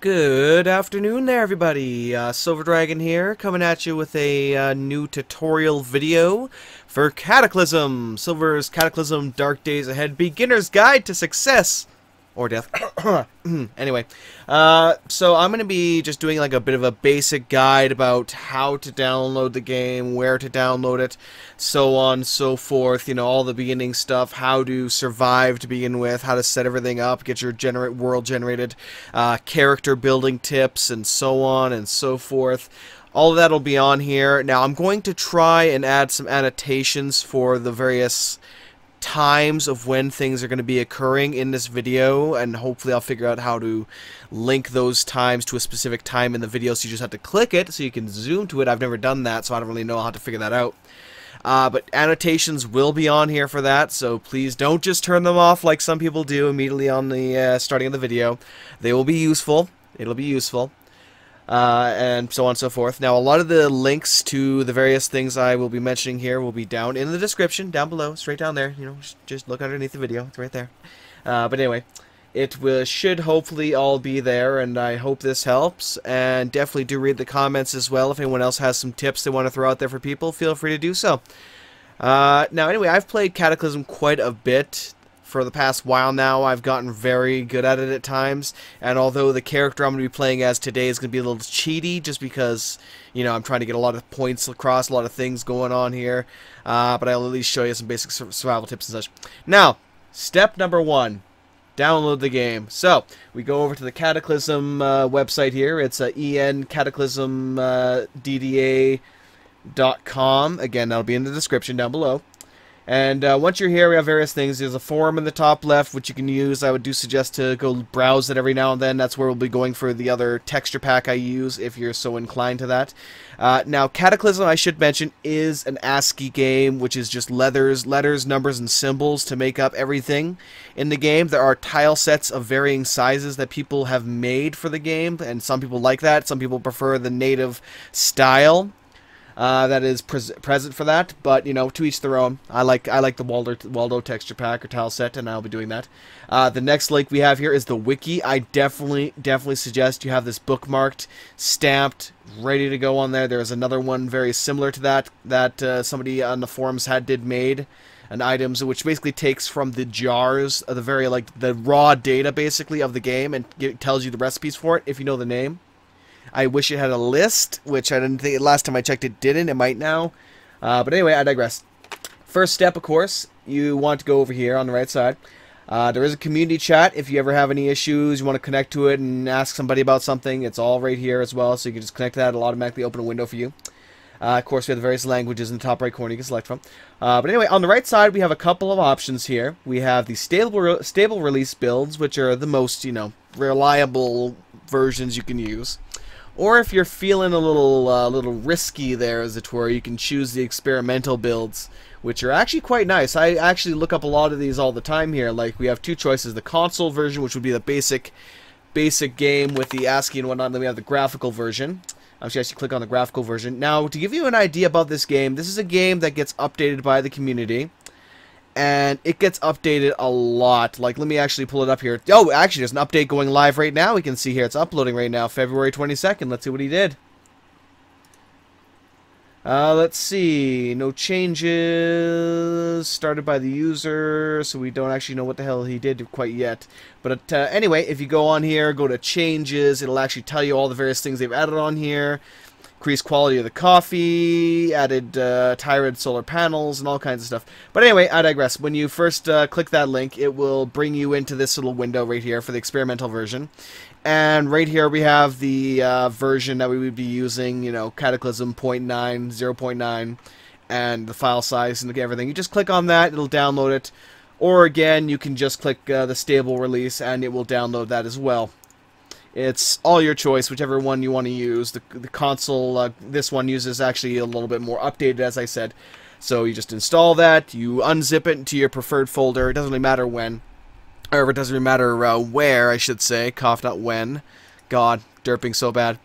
Good afternoon there, everybody. Silver Dragon here, coming at you with a new tutorial video for Cataclysm. Silver's Cataclysm Dark Days Ahead Beginner's Guide to Success or Death. Anyway, so I'm going to be just doing like a bit of a basic guide about how to download the game, where to download it, so on and so forth. You know, all the beginning stuff, how to survive to begin with, how to set everything up, get your world generated, character building tips, and so on and so forth. All of that will be on here. Now, I'm going to try and add some annotations for the various times of when things are going to be occurring in this video, and hopefully I'll figure out how to link those times to a specific time in the video, so you just have to click it so you can zoom to it. I've never done that, so I don't really know how to figure that out. But annotations will be on here for that, so please don't just turn them off like some people do immediately on the starting of the video. They will be useful. It'll be useful. And so on and so forth. Now, a lot of the links to the various things I will be mentioning here will be down in the description, down below, straight down there. You know, just look underneath the video. It's right there. But anyway, should hopefully all be there, and I hope this helps. And definitely do read the comments as well. If anyone else has some tips they want to throw out there for people, feel free to do so. Now, anyway, I've played Cataclysm quite a bit for the past while now. I've gotten very good at it at times, and although the character I'm going to be playing as today is going to be a little cheaty, just because, you know, I'm trying to get a lot of points across, a lot of things going on here, but I'll at least show you some basic survival tips and such. Now, step number one, download the game. So, we go over to the Cataclysm website here. It's encataclysmdda.com. Again, that'll be in the description down below. And once you're here, we have various things. There's a forum in the top left, which you can use. I would suggest to go browse it every now and then. That's where we'll be going for the other texture pack I use, if you're so inclined to that. Now, Cataclysm, I should mention, is an ASCII game, which is just letters, numbers, and symbols to make up everything in the game. There are tile sets of varying sizes that people have made for the game, and some people like that. Some people prefer the native style that is present for that, but you know, to each their own. I like the Waldo texture pack or tile set, and I'll be doing that. The next link we have here is the wiki. I definitely suggest you have this bookmarked, stamped, ready to go on there. There's another one very similar to that somebody on the forums made an items, which basically takes from the jars of the raw data basically of the game, and tells you the recipes for it if you know the name. I wish it had a list, which I didn't think last time I checked it didn't. It might now. But anyway, I digress. First step, of course, you want to go over here on the right side. There is a community chat. If you ever have any issues, you want to connect to it and ask somebody about something, it's all right here as well. So you can just connect to that. It'll automatically open a window for you. Of course, we have the various languages in the top right corner you can select from. But anyway, on the right side, we have a couple of options here. We have the stable release builds, which are the most, you know, reliable versions you can use. Or if you're feeling a little risky there, as it were, you can choose the experimental builds, which are actually quite nice. I actually look up a lot of these all the time here. Like, we have two choices: the console version, which would be the basic game with the ASCII and whatnot, and then we have the graphical version. I'm just click on the graphical version. Now, to give you an idea about this is a game that gets updated by the community. And it gets updated a lot. Like, let me actually pull it up here. Oh, actually, there's an update going live right now. We can see here. It's uploading right now, February 22nd. Let's see what he did. Let's see. No changes. Started by the user, so we don't actually know what the hell he did quite yet. But anyway, if you go on here, go to changes, it'll actually tell you all the various things they've added on here. Increased quality of the coffee, added Tyrant solar panels, and all kinds of stuff. But anyway, I digress. When you first click that link, it will bring you into this little window right here for the experimental version. And right here we have the version that we would be using, you know, Cataclysm 0.9, 0.9, and the file size and everything. You just click on that, it'll download it. Or again, you can just click the stable release, and it will download that as well. It's all your choice, whichever one you want to use. The console, this one uses actually a little bit more updated, as I said. So you just install that, you unzip it into your preferred folder. It doesn't really matter when. Or it doesn't really matter where, I should say. Cough, not when. God, derping so bad.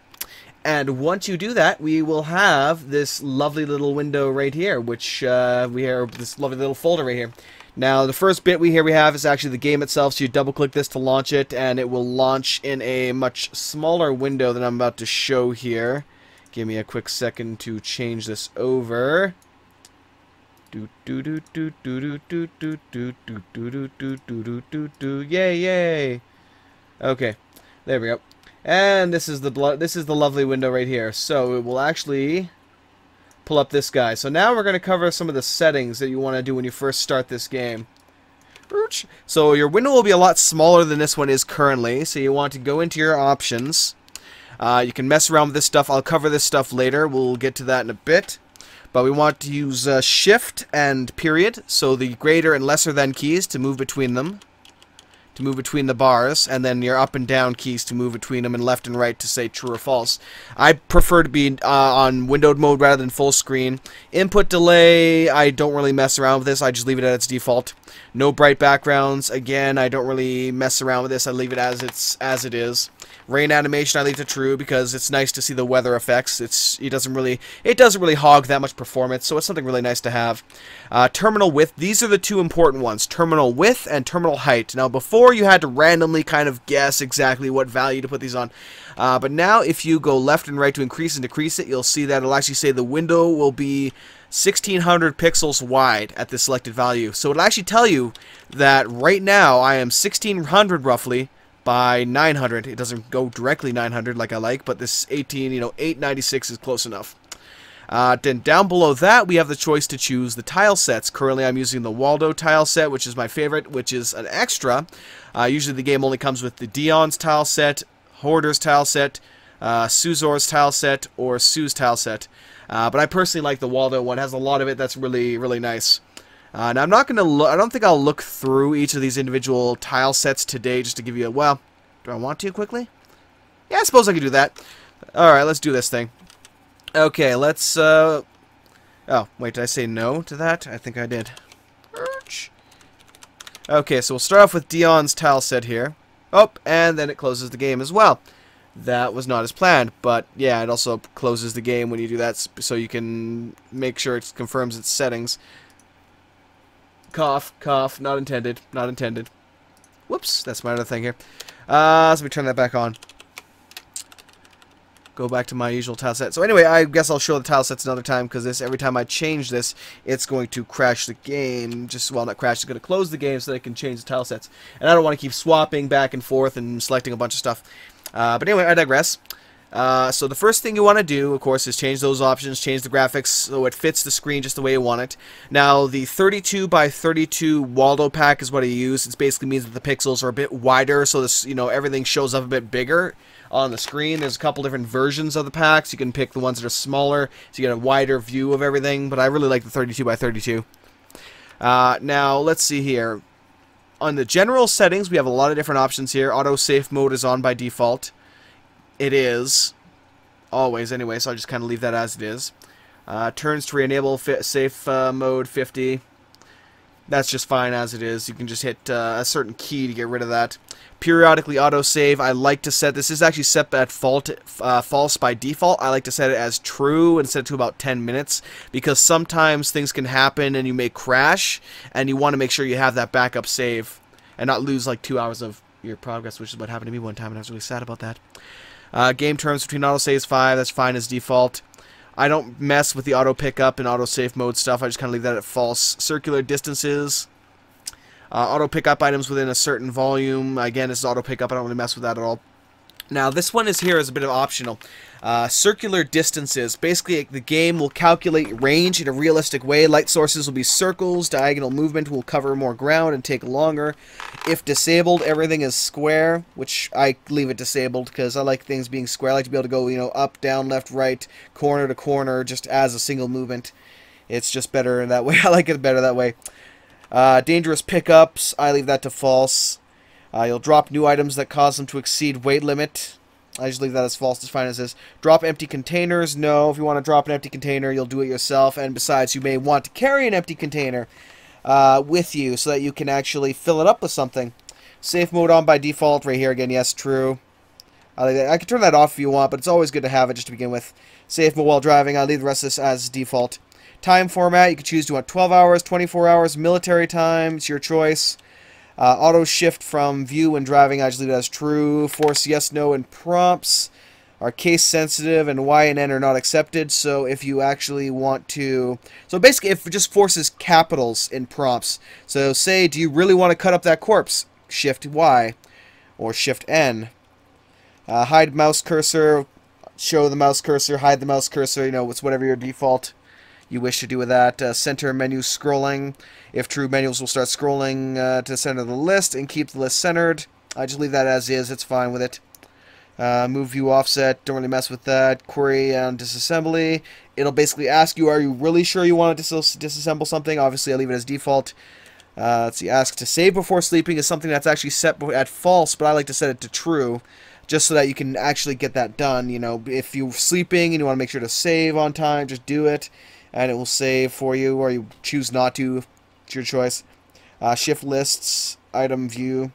And once you do that, we will have this lovely little window right here, which we have this lovely little folder right here. Now, the first bit we have is actually the game itself, so you double-click this to launch it, and it will launch in a much smaller window than I'm about to show here. Give me a quick second to change this over. Yay! Okay, there we go. And this is the lovely window right here. So it will actually pull up this guy. So now we're going to cover some of the settings that you want to do when you first start this game. So your window will be a lot smaller than this one is currently. So you want to go into your options. You can mess around with this stuff. I'll cover this stuff later. We'll get to that in a bit. But we want to use shift and period. So the greater and lesser than keys to move between them. To move between the bars, and then your up and down keys to move between them, and left and right to say true or false. I prefer to be on windowed mode rather than full screen. Input delay, I don't really mess around with this. I just leave it at its default. No bright backgrounds. Again, I don't really mess around with this. I leave it as it is. Rain animation, I leave to true because it's nice to see the weather effects. It doesn't really hog that much performance, so it's something really nice to have. Terminal width, these are the two important ones. Terminal width and terminal height. Now, before you had to randomly kind of guess exactly what value to put these on. But now if you go left and right to increase and decrease it, you'll see that it'll actually say the window will be 1600 pixels wide at this selected value. So it'll actually tell you that right now I am 1600 roughly by 900. It doesn't go directly 900 like I like, but this 896 is close enough. Then down below that, we have the choice to choose the tile sets. Currently, I'm using the Waldo tile set, which is my favorite, which is an extra. Usually, the game only comes with the Dion's tile set, Hoarder's tile set, Suzor's tile set, or Sue's tile set. But I personally like the Waldo one. It has a lot of it that's really, really nice. Now, I'm not going to I don't think I'll look through each of these individual tile sets today just to give you a, well, do I want to quickly? Yeah, I suppose I could do that. Alright, let's do this thing. Okay, let's, oh, wait, did I say no to that? I think I did. Okay, so we'll start off with Dion's tile set here. Oh, and then it closes the game as well. That was not as planned, but yeah, it also closes the game when you do that, so you can make sure it confirms its settings. Cough, cough, not intended, not intended. Whoops, that's my other thing here. So let me turn that back on. Go back to my usual tile set. So anyway, I guess I'll show the tile sets another time, because every time I change this, it's going to crash the game. Well, not crash, it's going to close the game so that I can change the tile sets. And I don't want to keep swapping back and forth and selecting a bunch of stuff. But anyway, I digress. So the first thing you want to do, of course, is change those options, change the graphics so it fits the screen just the way you want it. Now, the 32 by 32 Waldo pack is what I use. It basically means that the pixels are a bit wider, so this, everything shows up a bit bigger on the screen. There's a couple different versions of the packs. You can pick the ones that are smaller, so you get a wider view of everything, but I really like the 32 by 32. Now, let's see here. On the general settings, we have a lot of different options here. Auto-safe mode is on by default. It is. Always, anyway, so I'll just kind of leave that as it is. Turns to re-enable safe mode 50. That's just fine as it is. You can just hit a certain key to get rid of that. Periodically autosave. I like to set this. Is actually set at false by default. I like to set it as true and set it to about 10 minutes because sometimes things can happen and you may crash, and you want to make sure you have that backup save and not lose like 2 hours of your progress, which is what happened to me one time, and I was really sad about that. Game terms between autosaves 5. That's fine as default. I don't mess with the auto pickup and auto save mode stuff. I just kind of leave that at false. Circular distances. Auto pickup items within a certain volume. Again, this is auto pickup. I don't really mess with that at all. Now, this one is here as a bit of optional. Circular distances. Basically, the game will calculate range in a realistic way. Light sources will be circles. Diagonal movement will cover more ground and take longer. If disabled, everything is square, which I leave it disabled because I like things being square. I like to be able to go, up, down, left, right, corner to corner, just as a single movement. It's just better that way. I like it better that way. Dangerous pickups, I leave that to false. You'll drop new items that cause them to exceed weight limit. I just leave that as false, as fine as this. Drop empty containers, no. If you want to drop an empty container, you'll do it yourself. And besides, you may want to carry an empty container with you so that you can actually fill it up with something. Safe mode on by default, right here again, yes, true. I can turn that off if you want, but it's always good to have it just to begin with. Safe mode while driving, I leave the rest of this as default. Time format, you can choose, do you want 12 hours, 24 hours, military time, it's your choice. Auto shift from view when driving, I just leave it as true. Force yes, no, and prompts are case sensitive, and Y and N are not accepted. So if you actually want to, so basically if it just forces capitals in prompts. So say, do you really want to cut up that corpse? Shift Y or Shift N. Hide mouse cursor, show the mouse cursor, hide the mouse cursor. You know, it's whatever your default you wish to do with that. Center menu scrolling. If true, menus will start scrolling to the center of the list and keep the list centered. I just leave that as is. It's fine with it. Move view offset. Don't really mess with that. Query and disassembly. It'll basically ask you, are you really sure you want to disassemble something? Obviously, I leave it as default. Let's see. Ask to save before sleeping is something that's actually set at false, but I like to set it to true, just so that you can actually get that done. You know, if you're sleeping and you want to make sure to save on time, just do it, and it will save for you, or you choose not to. It's your choice. Shift lists, item view,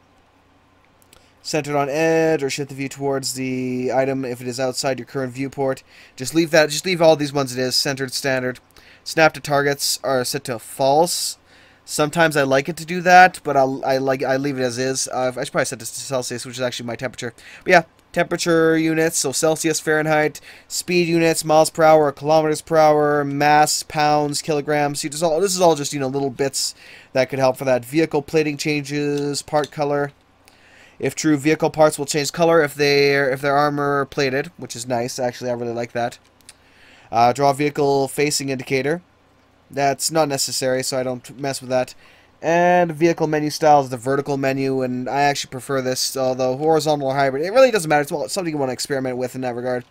centered on edge, or shift the view towards the item if it is outside your current viewport. Just leave that. Just leave all these ones it is centered standard. Snap to targets are set to false. Sometimes I like it to do that, but I leave it as is. I should probably set this to Celsius, which is actually my temperature. But yeah, temperature units, so Celsius, Fahrenheit, speed units, miles per hour, kilometers per hour, mass, pounds, kilograms. This is all just, you know, little bits that could help for that. Vehicle plating changes, part color. If true, vehicle parts will change color if they're armor plated, which is nice. Actually, I really like that. Draw vehicle facing indicator. That's not necessary, so I don't mess with that. And vehicle menu style is the vertical menu, and I actually prefer this, although horizontal or hybrid, it really doesn't matter. It's something you want to experiment with in that regard.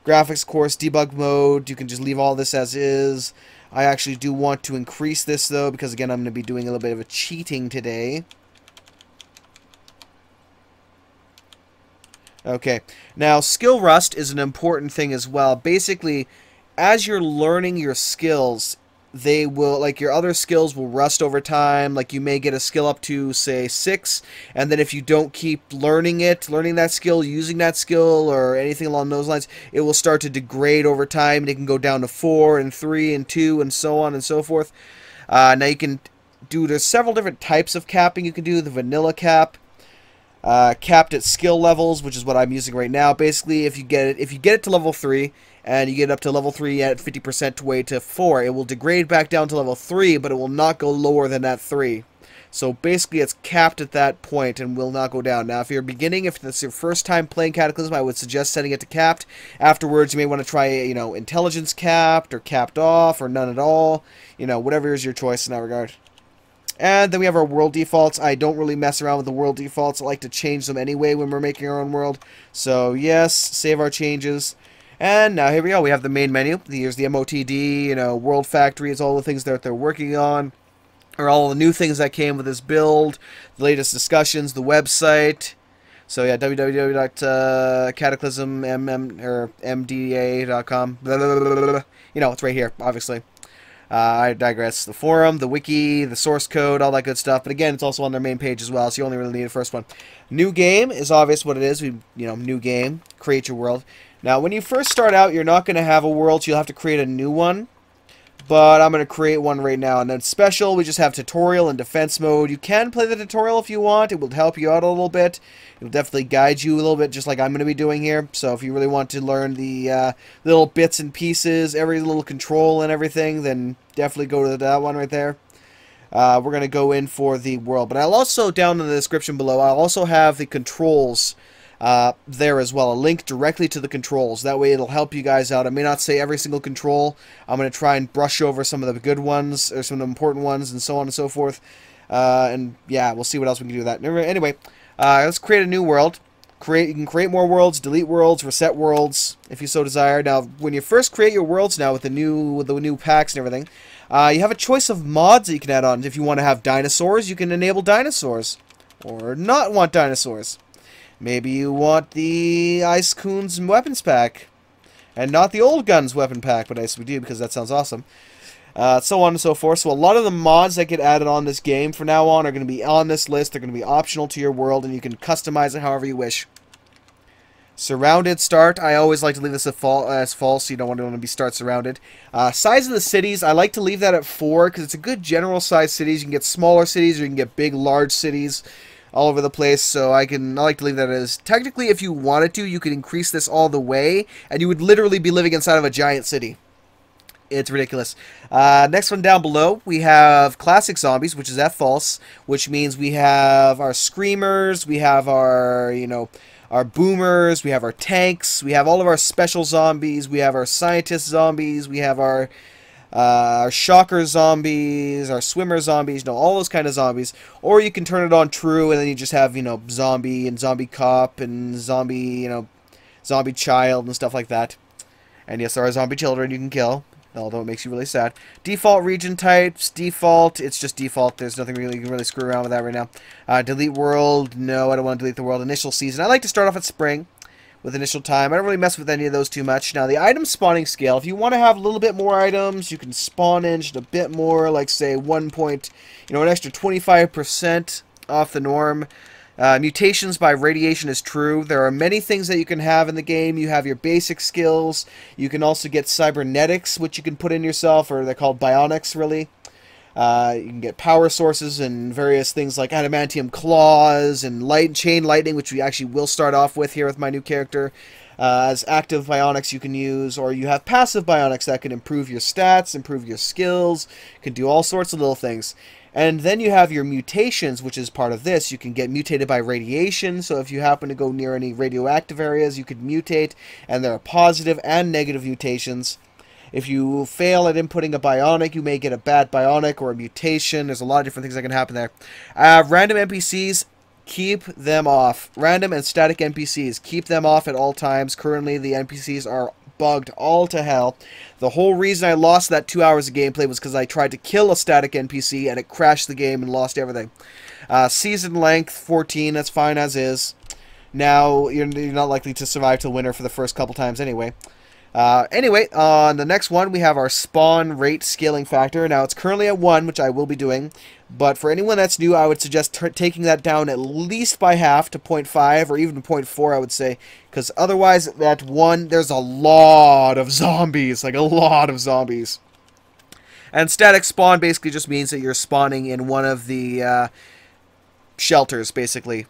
Graphics, course, debug mode, you can just leave all this as is. I actually do want to increase this, though, because, again, I'm going to be doing a little bit of a cheating today. Okay, now skill rust is an important thing as well. Basically, as you're learning your skills, they will, like, your other skills will rust over time. Like, you may get a skill up to, say, 6, and then if you don't keep learning that skill, using that skill, or anything along those lines, it will start to degrade over time, and it can go down to 4, and 3, and 2, and so on and so forth. Now, you can do, there's several different types of capping you can do. The vanilla cap, capped at skill levels, which is what I'm using right now. Basically, if you get it to level 3, and you get up to level 3 at 50% way to 4, it will degrade back down to level 3, but it will not go lower than that 3. So basically, it's capped at that point and will not go down. Now, if you're beginning, if it's your first time playing Cataclysm, I would suggest setting it to capped. Afterwards, you may want to try, you know, intelligence capped, or capped off, or none at all. You know, whatever is your choice in that regard. And then we have our world defaults. I don't really mess around with the world defaults. I like to change them anyway when we're making our own world. So, yes, save our changes. And now here we go. We have the main menu. Here's the MOTD, you know, World Factory. It's all the things that they're working on, or all the new things that came with this build, the latest discussions, the website. So yeah, www.cataclysmmda.com. You know, it's right here, obviously. I digress. The forum, the wiki, the source code, all that good stuff. But again, it's also on their main page as well, so you only really need the first one. New game is obvious what it is. New game, create your world. Now, when you first start out, you're not going to have a world, so you'll have to create a new one. But I'm going to create one right now. And then special, we just have tutorial and defense mode. You can play the tutorial if you want. It will help you out a little bit. It will definitely guide you a little bit, just like I'm going to be doing here. So if you really want to learn the little bits and pieces, every little control and everything, then definitely go to that one right there. We're going to go in for the world. But I'll also, down in the description below, I'll also have the controls there as well, a link directly to the controls. That way it'll help you guys out. I may not say every single control. I'm going to try and brush over some of the good ones, or some of the important ones, and so on and so forth. And yeah, we'll see what else we can do with that. Anyway, let's create a new world. You can create more worlds, delete worlds, reset worlds, if you so desire. Now, when you first create your worlds now with the new packs and everything, you have a choice of mods that you can add on. If you want to have dinosaurs, you can enable dinosaurs, or not want dinosaurs. Maybe you want the Ice Coons weapons pack, and not the Old Guns weapon pack, but I guess we do because that sounds awesome. So on and so forth. So a lot of the mods that get added on this game from now on are going to be on this list. They're going to be optional to your world, and you can customize it however you wish. Surrounded start. I always like to leave this as false. You don't want to be start surrounded. Size of the cities. I like to leave that at 4 because it's a good general size cities. You can get smaller cities or you can get big, large cities all over the place. So I like to leave that as, technically, if you wanted to, you could increase this all the way, and you would literally be living inside of a giant city. It's ridiculous. Next one down below, we have classic zombies, which is at false, which means we have our screamers, we have our, our boomers, we have our tanks, we have all of our special zombies, we have our scientist zombies, we have our shocker zombies, our swimmer zombies, all those kind of zombies. Or you can turn it on true, and then you just have, zombie and zombie cop and zombie, zombie child and stuff like that. And yes, there are zombie children you can kill, although it makes you really sad. Default region types, default, it's just default. There's nothing really, you can really screw around with that right now. Delete world, no, I don't want to delete the world. Initial season, I like to start off at spring with initial time. I don't really mess with any of those too much. Now, the item spawning scale, if you want to have a little bit more items, you can spawn in just a bit more, like, say, an extra 25% off the norm. Mutations by radiation is true. There are many things that you can have in the game. You have your basic skills. You can also get cybernetics, which you can put in yourself, or they're called bionics, really. You can get power sources and various things like adamantium claws and chain lightning, which we actually will start off with here with my new character. As active bionics you can use, or you have passive bionics that can improve your stats, improve your skills, can do all sorts of little things. And then you have your mutations, which is part of this. You can get mutated by radiation, so if you happen to go near any radioactive areas, you could mutate, and there are positive and negative mutations. If you fail at inputting a bionic, you may get a bad bionic or a mutation. There's a lot of different things that can happen there. Random NPCs, keep them off. Random and static NPCs, keep them off at all times. Currently, the NPCs are bugged all to hell. The whole reason I lost that 2 hours of gameplay was because I tried to kill a static NPC and it crashed the game and lost everything. Season length, 14, that's fine as is. Now, you're not likely to survive till winter for the first couple times anyway. Anyway, on the next one, we have our spawn rate scaling factor. Now, it's currently at 1, which I will be doing. But for anyone that's new, I would suggest taking that down at least by half to 0.5 or even 0.4, I would say. Because otherwise, at 1, there's a lot of zombies. Like, a lot of zombies. And static spawn basically just means that you're spawning in one of the shelters, basically.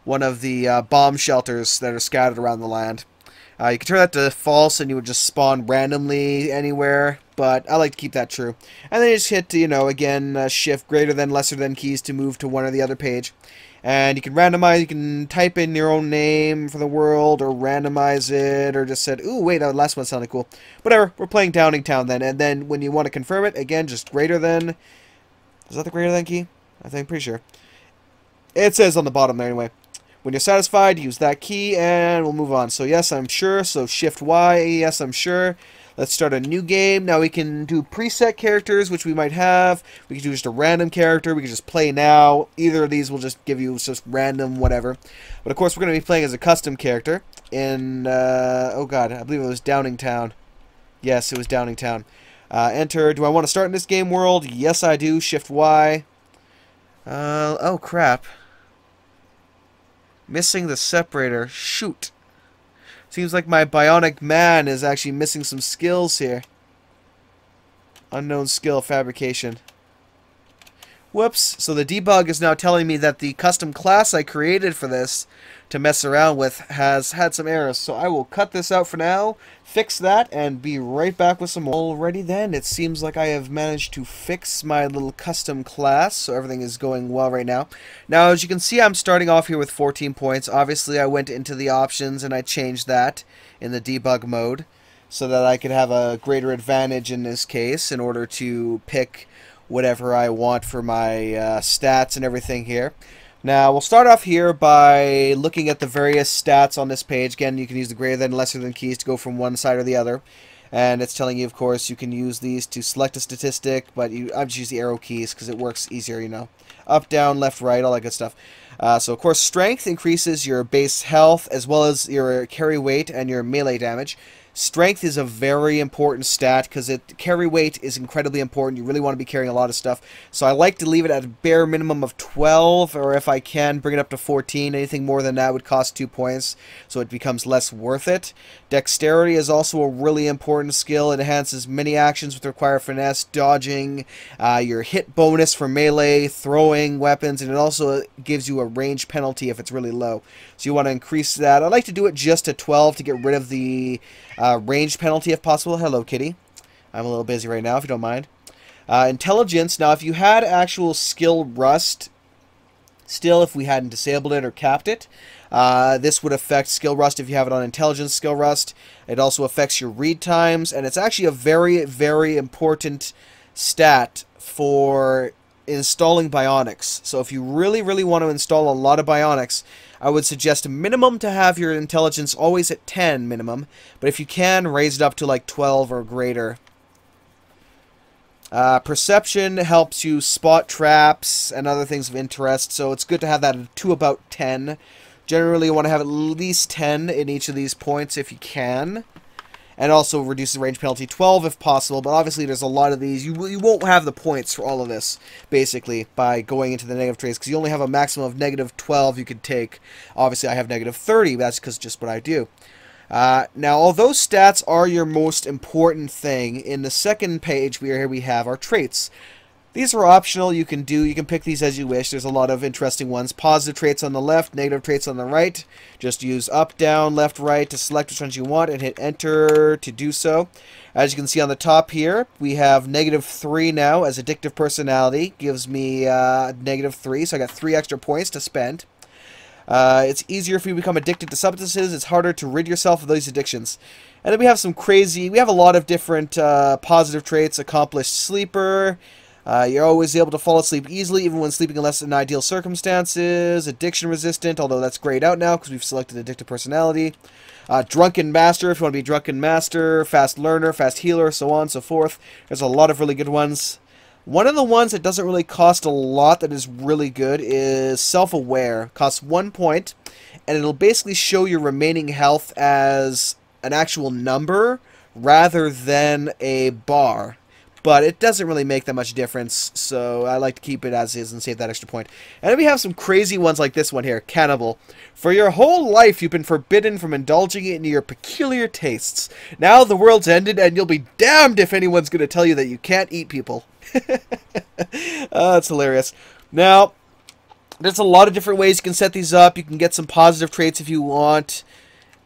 One of the bomb shelters that are scattered around the land. You can turn that to false and you would just spawn randomly anywhere, but I like to keep that true. And then you just hit, again, shift greater than, lesser than keys to move to one or the other page. And you can randomize, you can type in your own name for the world, or randomize it, or just said, ooh, wait, that last one sounded cool. Whatever, we're playing Downing Town then. And then when you want to confirm it, again, just greater than, is that the greater than key? I think, pretty sure. It says on the bottom there anyway. When you're satisfied, use that key, and we'll move on. So yes, I'm sure. So Shift Y, yes, I'm sure. Let's start a new game. Now we can do preset characters, which we might have. We can do just a random character. We can just play now. Either of these will just give you just random whatever. But of course, we're going to be playing as a custom character in, oh god, I believe it was Downing Town. Yes, it was Downing Town. Enter. Do I want to start in this game world? Yes, I do. Shift Y. Oh crap. Missing the separator. Shoot. Seems like my bionic man is actually missing some skills here. Unknown skill, fabrication. Whoops. So the debug is now telling me that the custom class I created for this to mess around with has had some errors. So I will cut this out for now, fix that, and be right back with some more. Alrighty then, it seems like I have managed to fix my little custom class, so everything is going well right now. Now, as you can see, I'm starting off here with 14 points. Obviously, I went into the options and I changed that in the debug mode so that I could have a greater advantage in this case in order to pick whatever I want for my stats and everything here. Now, we'll start off here by looking at the various stats on this page. Again, you can use the greater than, lesser than keys to go from one side or the other. And it's telling you, of course, you can use these to select a statistic, but I just use the arrow keys because it works easier, you know. Up, down, left, right, all that good stuff. So, of course, strength increases your base health as well as your carry weight and your melee damage. Strength is a very important stat because carry weight is incredibly important. You really want to be carrying a lot of stuff. So I like to leave it at a bare minimum of 12, or if I can, bring it up to 14. Anything more than that would cost 2 points, so it becomes less worth it. Dexterity is also a really important skill. It enhances many actions which require finesse, dodging, your hit bonus for melee, throwing weapons, and it also gives you a range penalty if it's really low. So you want to increase that. I like to do it just to 12 to get rid of the range penalty if possible. Hello, kitty. I'm a little busy right now, if you don't mind. Intelligence. Now, if you had actual skill rust, still, if we hadn't disabled it or capped it, this would affect skill rust if you have it on intelligence skill rust. It also affects your read times, and it's actually a very, very important stat for installing bionics. So if you really, really want to install a lot of bionics, I would suggest a minimum to have your intelligence always at 10 minimum, but if you can, raise it up to like 12 or greater. Perception helps you spot traps and other things of interest, so it's good to have that to about 10. Generally, you want to have at least 10 in each of these points if you can. And also reduce the range penalty 12 if possible, but obviously there's a lot of these. You won't have the points for all of this, basically, by going into the negative traits, because you only have a maximum of negative 12 you could take. Obviously, I have negative 30, but that's because just what I do. Now, although stats are your most important thing, in the second page we have our traits. These are optional. You can pick these as you wish. There's a lot of interesting ones. Positive traits on the left, negative traits on the right. Just use up, down, left, right to select which ones you want and hit enter to do so. As you can see on the top here, we have -3 now as addictive personality. Gives me -3, so I got 3 extra points to spend. It's easier if you become addicted to substances. It's harder to rid yourself of those addictions. And then we have we have a lot of different positive traits. Accomplished sleeper. You're always able to fall asleep easily, even when sleeping in less than ideal circumstances. Addiction resistant, although that's grayed out now because we've selected addictive personality. Drunken master, if you want to be drunken master. Fast learner, fast healer, so on and so forth. There's a lot of really good ones. One of the ones that doesn't really cost a lot that is really good is self-aware. Costs 1 point, and it'll basically show your remaining health as an actual number rather than a bar. But it doesn't really make that much difference, so I like to keep it as is and save that extra point. And then we have some crazy ones like this one here, Cannibal. For your whole life, you've been forbidden from indulging in your peculiar tastes. Now the world's ended, and you'll be damned if anyone's going to tell you that you can't eat people. That's hilarious. Now, there's a lot of different ways you can set these up. You can get some positive traits if you want,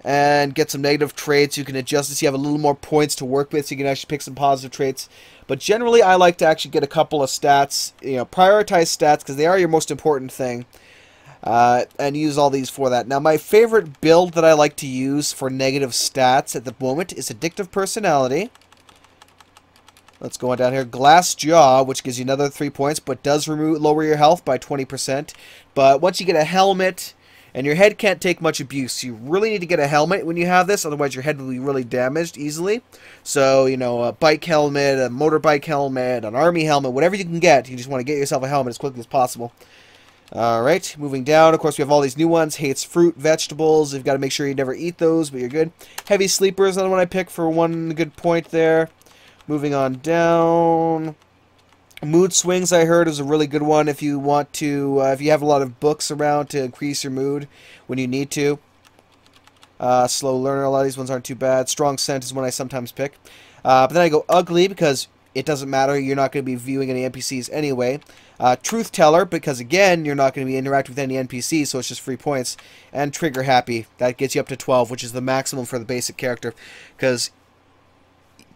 and get some negative traits. You can adjust this. You have a little more points to work with, so you can actually pick some positive traits. But generally, I like to actually get a couple of stats. Prioritize stats because they are your most important thing, and use all these for that. Now, my favorite build that I like to use for negative stats at the moment is addictive personality. Let's go on down here. Glass Jaw, which gives you another 3 points, but does lower your health by 20%. But once you get a helmet, and your head can't take much abuse, you really need to get a helmet when you have this, otherwise your head will be really damaged easily. So, a bike helmet, a motorbike helmet, an army helmet, whatever you can get. You just want to get yourself a helmet as quickly as possible. Alright, moving down, of course we have all these new ones. Hates fruit, vegetables. You've got to make sure you never eat those, but you're good. Heavy Sleeper is another one I picked for 1 good point there. Moving on down. Mood swings, I heard, is a really good one if you want to, if you have a lot of books around to increase your mood when you need to. Slow learner, a lot of these ones aren't too bad. Strong scent is one I sometimes pick. But then I go ugly because it doesn't matter. You're not going to be viewing any NPCs anyway. Truth teller, because again, you're not going to be interacting with any NPCs, so it's just free points. And trigger happy. That gets you up to 12, which is the maximum for the basic character. Because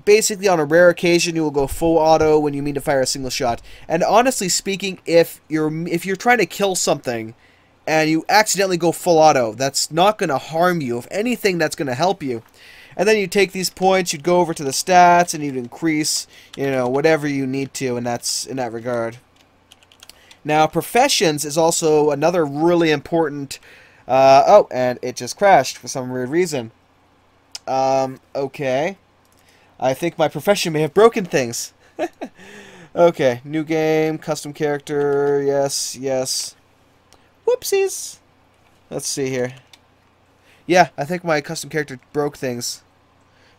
basically, on a rare occasion, you will go full auto when you mean to fire a single shot. And honestly speaking, if you're trying to kill something and you accidentally go full auto, that's not going to harm you. If anything, that's going to help you. And then you take these points, you'd go over to the stats, and you'd increase, whatever you need to, and that's in that regard. Now, professions is also another really important. Oh, and it just crashed for some weird reason. Okay. I think my profession may have broken things. Okay, new game, custom character, yes, yes. Whoopsies. Let's see here. Yeah, I think my custom character broke things.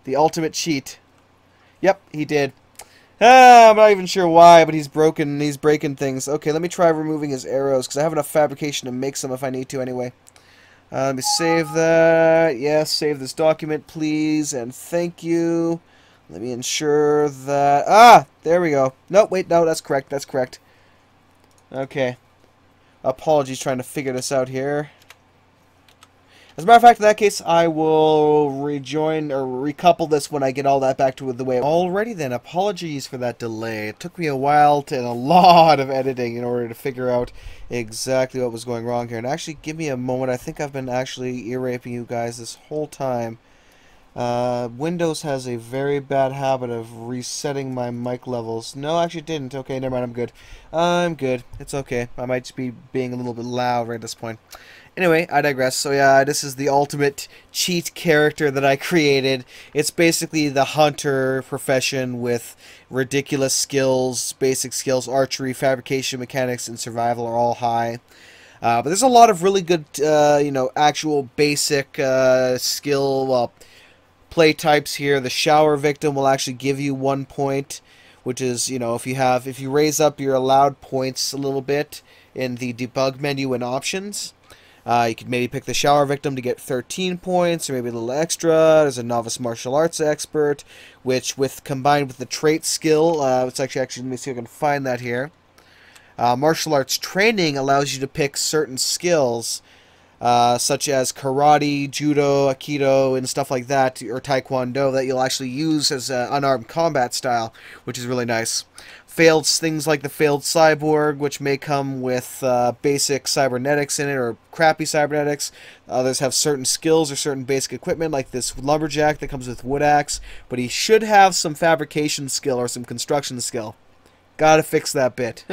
The ultimate cheat. Yep, he did. I'm not even sure why, but he's broken. He's breaking things. Okay, let me try removing his arrows, because I have enough fabrication to make some if I need to anyway. Let me save that. Yes, save this document, please, and thank you. Let me ensure that... Ah! There we go. No, wait, no, that's correct. That's correct. Okay. Apologies trying to figure this out here. As a matter of fact, in that case, I will rejoin or recouple this when I get all that back to the way. Alrighty then, apologies for that delay. It took me a while and a lot of editing in order to figure out exactly what was going wrong here. And actually, give me a moment. I think I've been actually ear-raping you guys this whole time. Windows has a very bad habit of resetting my mic levels. No, actually it didn't. Okay, never mind, I'm good. I'm good. It's okay. I might just be being a little bit loud right at this point. Anyway, I digress. So yeah, this is the ultimate cheat character that I created. It's basically the hunter profession with ridiculous skills, basic skills, archery, fabrication, mechanics, and survival are all high. But there's a lot of really good, you know, actual basic skill, play types here. The shower victim will actually give you 1 point, which is, you know, if you raise up your allowed points a little bit in the debug menu and options, you could maybe pick the shower victim to get 13 points, or maybe a little extra. There's a novice martial arts expert, which combined with the trait skill, it's actually let me see if I can find that here. Martial arts training allows you to pick certain skills, such as karate, judo, aikido, and stuff like that, or taekwondo, that you'll actually use as an unarmed combat style, which is really nice. Things like the failed cyborg, which may come with basic cybernetics in it, or crappy cybernetics. Others have certain skills or certain basic equipment, like this lumberjack that comes with wood axe, but he should have some fabrication skill or some construction skill. Gotta fix that bit.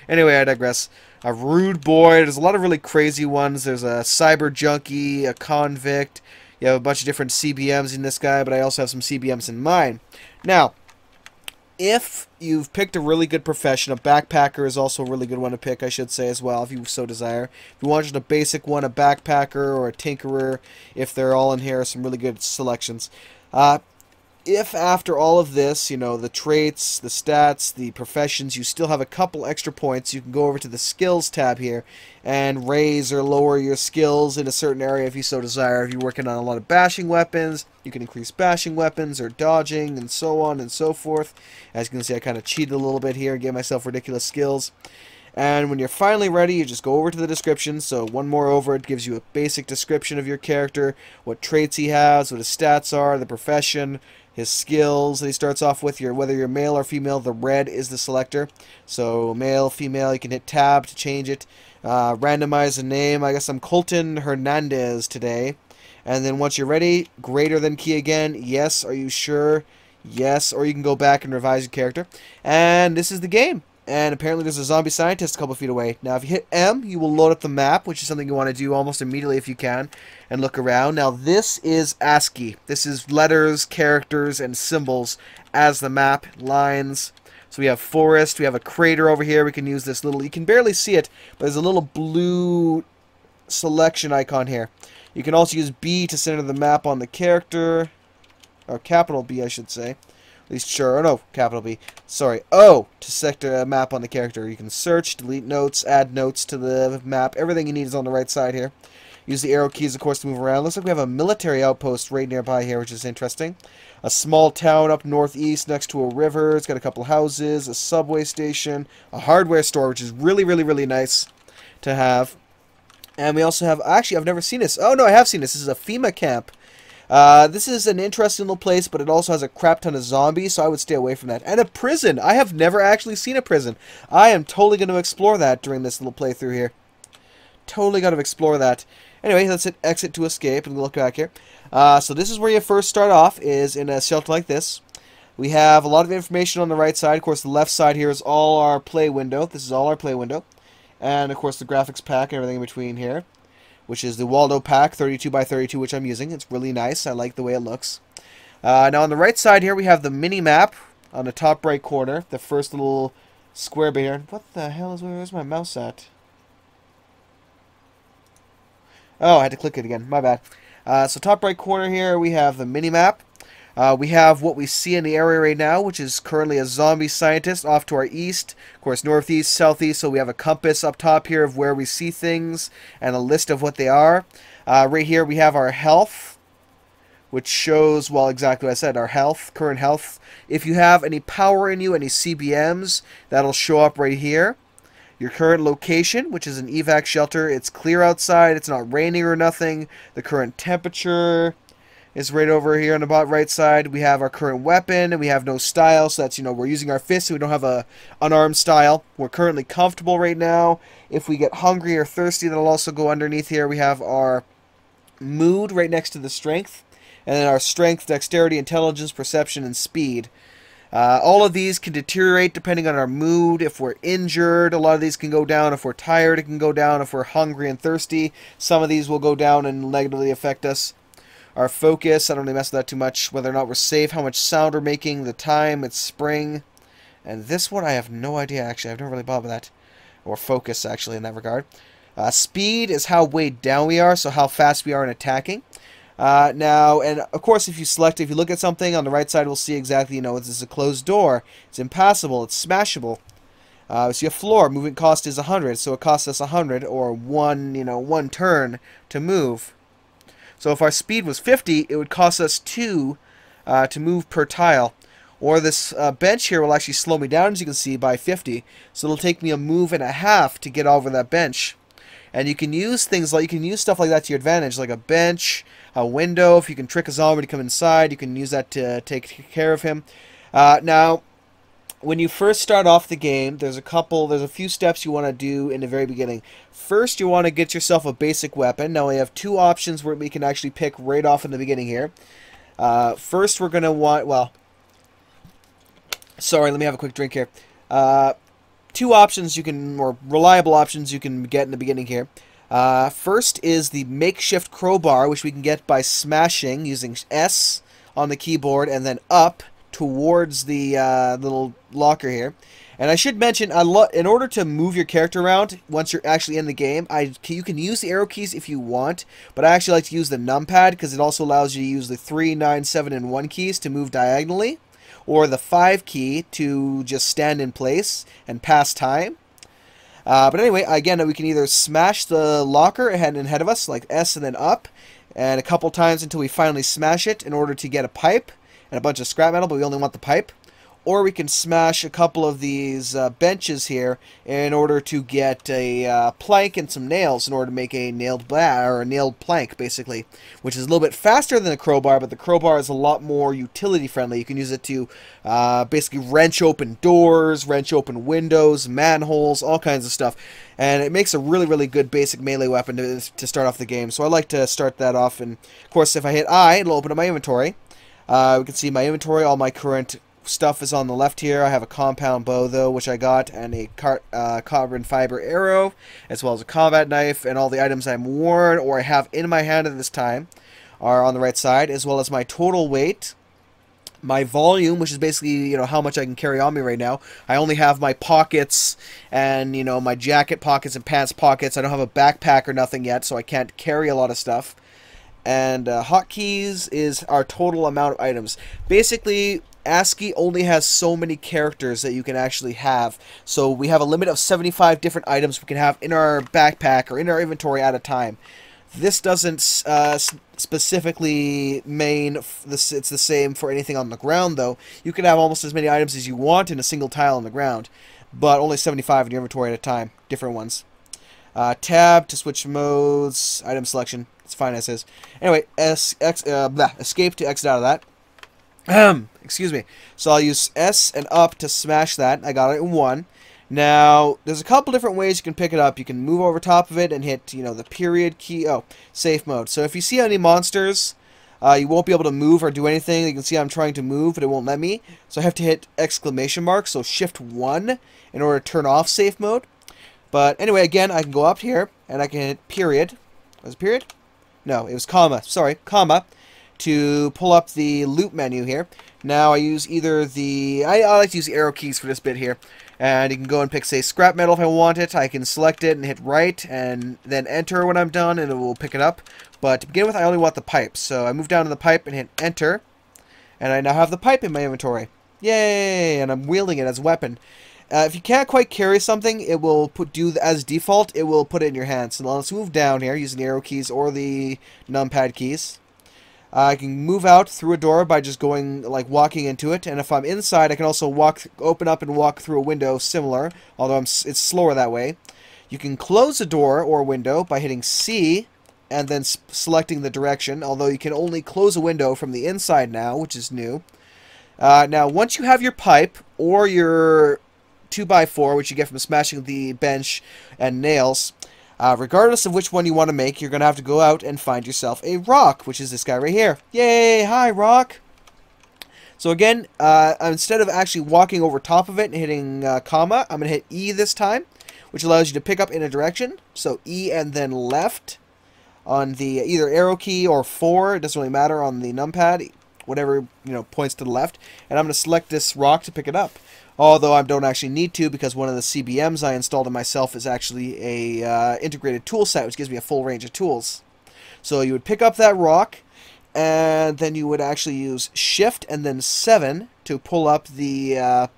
Anyway, I digress. A rude boy. There's a lot of really crazy ones. There's a cyber junkie, a convict. You have a bunch of different CBMs in this guy, but I also have some CBMs in mine. Now, if you've picked a really good profession, a backpacker is also a really good one to pick, I should say, as well, if you so desire. If you want just a basic one, a backpacker or a tinkerer, if they're all in here, some really good selections. If after all of this, you know, the traits, the stats, the professions, you still have a couple extra points, you can go over to the skills tab here and raise or lower your skills in a certain area if you so desire. If you're working on a lot of bashing weapons, you can increase bashing weapons or dodging and so on and so forth. As you can see, I kind of cheated a little bit here and gave myself ridiculous skills. And when you're finally ready, you just go over to the description. So one more over, it gives you a basic description of your character, what traits he has, what his stats are, the profession, his skills that he starts off with, whether you're male or female. The red is the selector. So male, female, you can hit tab to change it. Randomize a name. I guess I'm Colton Hernandez today. And then once you're ready, greater than key again. Yes, are you sure? Yes, or you can go back and revise your character. And this is the game. And apparently there's a zombie scientist a couple feet away. Now if you hit M, you will load up the map, which is something you want to do almost immediately if you can, and look around. Now this is ASCII. This is letters, characters, and symbols as the map, lines. So we have forest, we have a crater over here. We can use this little, you can barely see it, but there's a little blue selection icon here. You can also use B to center the map on the character, or capital B I should say. At least sure, oh no, capital B. Sorry, O to select a map on the character. You can search, delete notes, add notes to the map. Everything you need is on the right side here. Use the arrow keys, of course, to move around. Looks like we have a military outpost right nearby here, which is interesting. A small town up northeast next to a river. It's got a couple houses, a subway station, a hardware store, which is really, really, really nice to have. And we also have, actually, I've never seen this. Oh, no, I have seen this. This is a FEMA camp. This is an interesting little place, but it also has a crap ton of zombies, so I would stay away from that. And a prison! I have never actually seen a prison. I am totally going to explore that during this little playthrough here. Totally got to explore that. Anyway, let's hit exit to escape and look back here. So this is where you first start off, is in a shelter like this. We have a lot of information on the right side. Of course, the left side here is all our play window. This is all our play window. And, of course, the graphics pack and everything in between here, which is the Waldo pack 32 by 32, which I'm using. It's really nice. I like the way it looks. Now on the right side here, we have the mini map on the top right corner. The first little square bit here. What the hell is, where's my mouse at? Oh, I had to click it again. My bad. So top right corner here, we have the mini map. We have what we see in the area right now, which is currently a zombie scientist off to our east. Of course, northeast, southeast, so we have a compass up top here of where we see things and a list of what they are. Right here we have our health, which shows, well, exactly what I said, our health, current health. If you have any power in you, any CBMs, that'll show up right here. Your current location, which is an evac shelter. It's clear outside, it's not raining or nothing. The current temperature is right over here on the bottom right side. We have our current weapon, and we have no style, so that's, we're using our fists, so we don't have a unarmed style. We're currently comfortable right now. If we get hungry or thirsty, that'll also go underneath here. We have our mood right next to the strength, and then our strength, dexterity, intelligence, perception, and speed. All of these can deteriorate depending on our mood. If we're injured, a lot of these can go down. If we're tired, it can go down. If we're hungry and thirsty, some of these will go down and negatively affect us. Our focus, I don't really mess with that too much. Whether or not we're safe, how much sound we're making, the time, it's spring. And this one, I have no idea, actually. I've never really bothered with that. Or focus, actually, in that regard. Speed is how weighed down we are, so how fast we are in attacking. Now, and of course, if you look at something on the right side, we'll see exactly, this is a closed door. It's impassable. It's smashable. So a floor. Movement cost is 100, so it costs us 100, or one turn to move. So if our speed was 50, it would cost us 2 to move per tile. Or this bench here will actually slow me down, as you can see, by 50. So it'll take me a move and a half to get over that bench. And you can use stuff like that to your advantage, like a bench, a window. If you can trick a zombie to come inside, you can use that to take care of him. Now, when you first start off the game, there's a few steps you want to do in the very beginning. First, you want to get yourself a basic weapon. Now, we have 2 options where we can actually pick right off in the beginning here. First, we're going to want, sorry, let me have a quick drink here. 2 options or reliable options you can get in the beginning here. First is the makeshift crowbar, which we can get by smashing using S on the keyboard and then up towards the little locker here. And I should mention, in order to move your character around once you're actually in the game, you can use the arrow keys if you want, but I actually like to use the numpad because it also allows you to use the 3, 9, 7, and 1 keys to move diagonally, or the 5 key to just stand in place and pass time. But anyway, again, we can either smash the locker ahead of us, like S and then up, and a couple times until we finally smash it in order to get a pipe and a bunch of scrap metal, but we only want the pipe. Or we can smash a couple of these benches here in order to get a plank and some nails in order to make a nailed plank, basically, which is a little bit faster than the crowbar, but the crowbar is a lot more utility friendly. You can use it to basically wrench open doors, wrench open windows, manholes, all kinds of stuff. And it makes a really, really good basic melee weapon to start off the game. So I like to start that off. And of course, if I hit I, it'll open up my inventory. We can see my inventory, all my current stuff is on the left here. I have a compound bow, though, which I got, and a carbon fiber arrow, as well as a combat knife, and all the items I'm worn or I have in my hand at this time are on the right side, as well as my total weight, my volume, which is basically, how much I can carry on me right now. I only have my pockets and, my jacket pockets and pants pockets. I don't have a backpack or nothing yet, so I can't carry a lot of stuff. And hotkeys is our total amount of items. Basically, ASCII only has so many characters that you can actually have. So we have a limit of 75 different items we can have in our backpack or in our inventory at a time. This doesn't specifically it's the same for anything on the ground, though. You can have almost as many items as you want in a single tile on the ground, but only 75 in your inventory at a time, different ones. Tab to switch modes, item selection. It's fine as is. Anyway, escape to exit out of that. Excuse me. So I'll use S and up to smash that. I got it in 1. Now, there's a couple different ways you can pick it up. You can move over top of it and hit, the period key. Oh, safe mode. So if you see any monsters, you won't be able to move or do anything. You can see I'm trying to move, but it won't let me. So I have to hit exclamation mark, so shift 1 in order to turn off safe mode. But anyway, again, I can go up here and I can hit period. Was it period? No, it was comma. Sorry, comma. To pull up the loop menu here. Now I use either the... I like to use the arrow keys for this bit here. And you can go and pick, say, scrap metal if I want it. I can select it and hit right and then enter when I'm done and it will pick it up. But to begin with, I only want the pipe. So I move down to the pipe and hit enter. And I now have the pipe in my inventory. Yay! And I'm wielding it as a weapon. If you can't quite carry something, it will do as default. It will put it in your hand. So let's move down here using the arrow keys or the numpad keys. I can move out through a door by just going, like, walking into it. And if I'm inside, I can also open up and walk through a window, similar. Although it's slower that way. You can close a door or window by hitting C and then selecting the direction. Although you can only close a window from the inside now, which is new. Now, once you have your pipe or your 2x4, which you get from smashing the bench and nails, regardless of which one you want to make, you're going to have to go out and find yourself a rock, which is this guy right here. Yay! Hi, rock! So again, instead of actually walking over top of it and hitting comma, I'm going to hit E this time, which allows you to pick up in a direction. So E and then left on the either arrow key or 4, it doesn't really matter on the numpad, whatever, points to the left. And I'm going to select this rock to pick it up. Although I don't actually need to, because one of the CBMs I installed in myself is actually a integrated tool set, which gives me a full range of tools. So you would pick up that rock, and then you would actually use Shift and then 7 to pull up the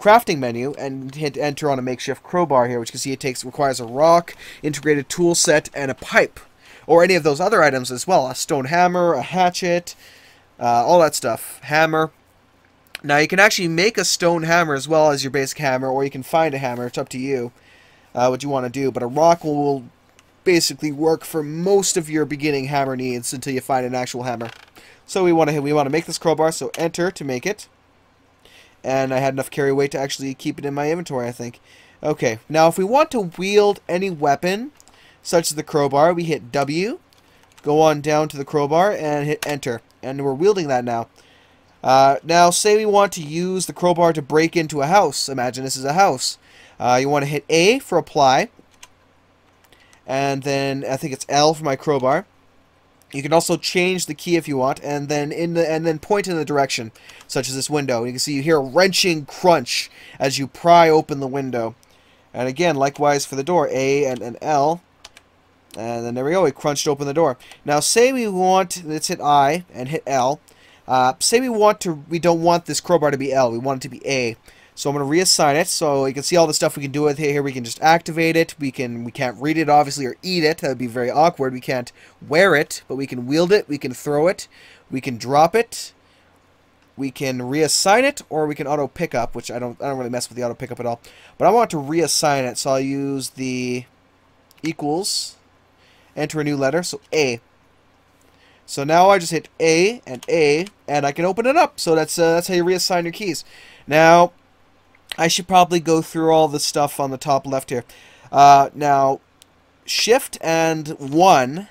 crafting menu and hit Enter on a makeshift crowbar here, which you can see requires a rock, integrated tool set, and a pipe. Or any of those other items as well. A stone hammer, a hatchet, all that stuff. Hammer. Now, you can actually make a stone hammer as well as your basic hammer, or you can find a hammer. It's up to you what you want to do. But a rock will basically work for most of your beginning hammer needs until you find an actual hammer. So we want to make this crowbar, so Enter to make it. And I had enough carry weight to actually keep it in my inventory, I think. Okay, now if we want to wield any weapon, such as the crowbar, we hit W, go on down to the crowbar, and hit Enter. And we're wielding that now. Now, say we want to use the crowbar to break into a house. Imagine this is a house. You want to hit A for apply. And then I think it's L for my crowbar. You can also change the key if you want, and then point in the direction, such as this window. You can see you hear a wrenching crunch as you pry open the window. And again, likewise for the door, A and L. And then there we go, we crunched open the door. Now, say we want, let's hit I and hit L. Say we don't want this crowbar to be L, we want it to be A. So I'm going to reassign it, so you can see all the stuff we can do with it here. We can just activate it, we can't read it obviously or eat it, that would be very awkward. We can't wear it, but we can wield it, we can throw it, we can drop it, we can reassign it, or we can auto pick up, which I don't really mess with the auto pickup at all. But I want to reassign it, so I'll use the equals, enter a new letter, so A. So now I just hit A, and I can open it up. So that's how you reassign your keys. Now, I should probably go through all the stuff on the top left here. Now, Shift and 1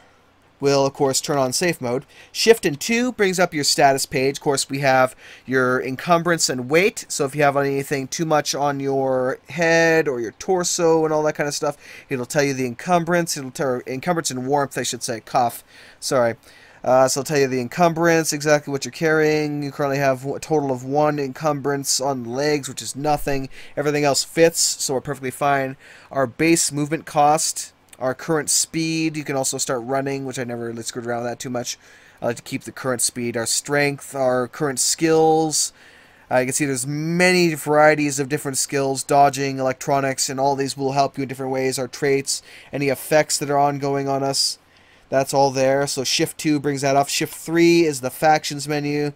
will, of course, turn on safe mode. Shift and 2 brings up your status page. Of course, we have your encumbrance and weight. So if you have anything too much on your head or your torso and all that kind of stuff, it'll tell you the encumbrance. It'll tell encumbrance and warmth, I should say. Cough. Sorry. So it'll tell you the encumbrance, exactly what you're carrying. You currently have a total of 1 encumbrance on the legs, which is nothing. Everything else fits, so we're perfectly fine. Our base movement cost, our current speed, you can also start running, which I never really screwed around with that too much. I like to keep the current speed. Our strength, our current skills. You can see there's many varieties of different skills, dodging, electronics, and all these will help you in different ways. Our traits, any effects that are ongoing on us. That's all there. So Shift 2 brings that off. Shift 3 is the factions menu.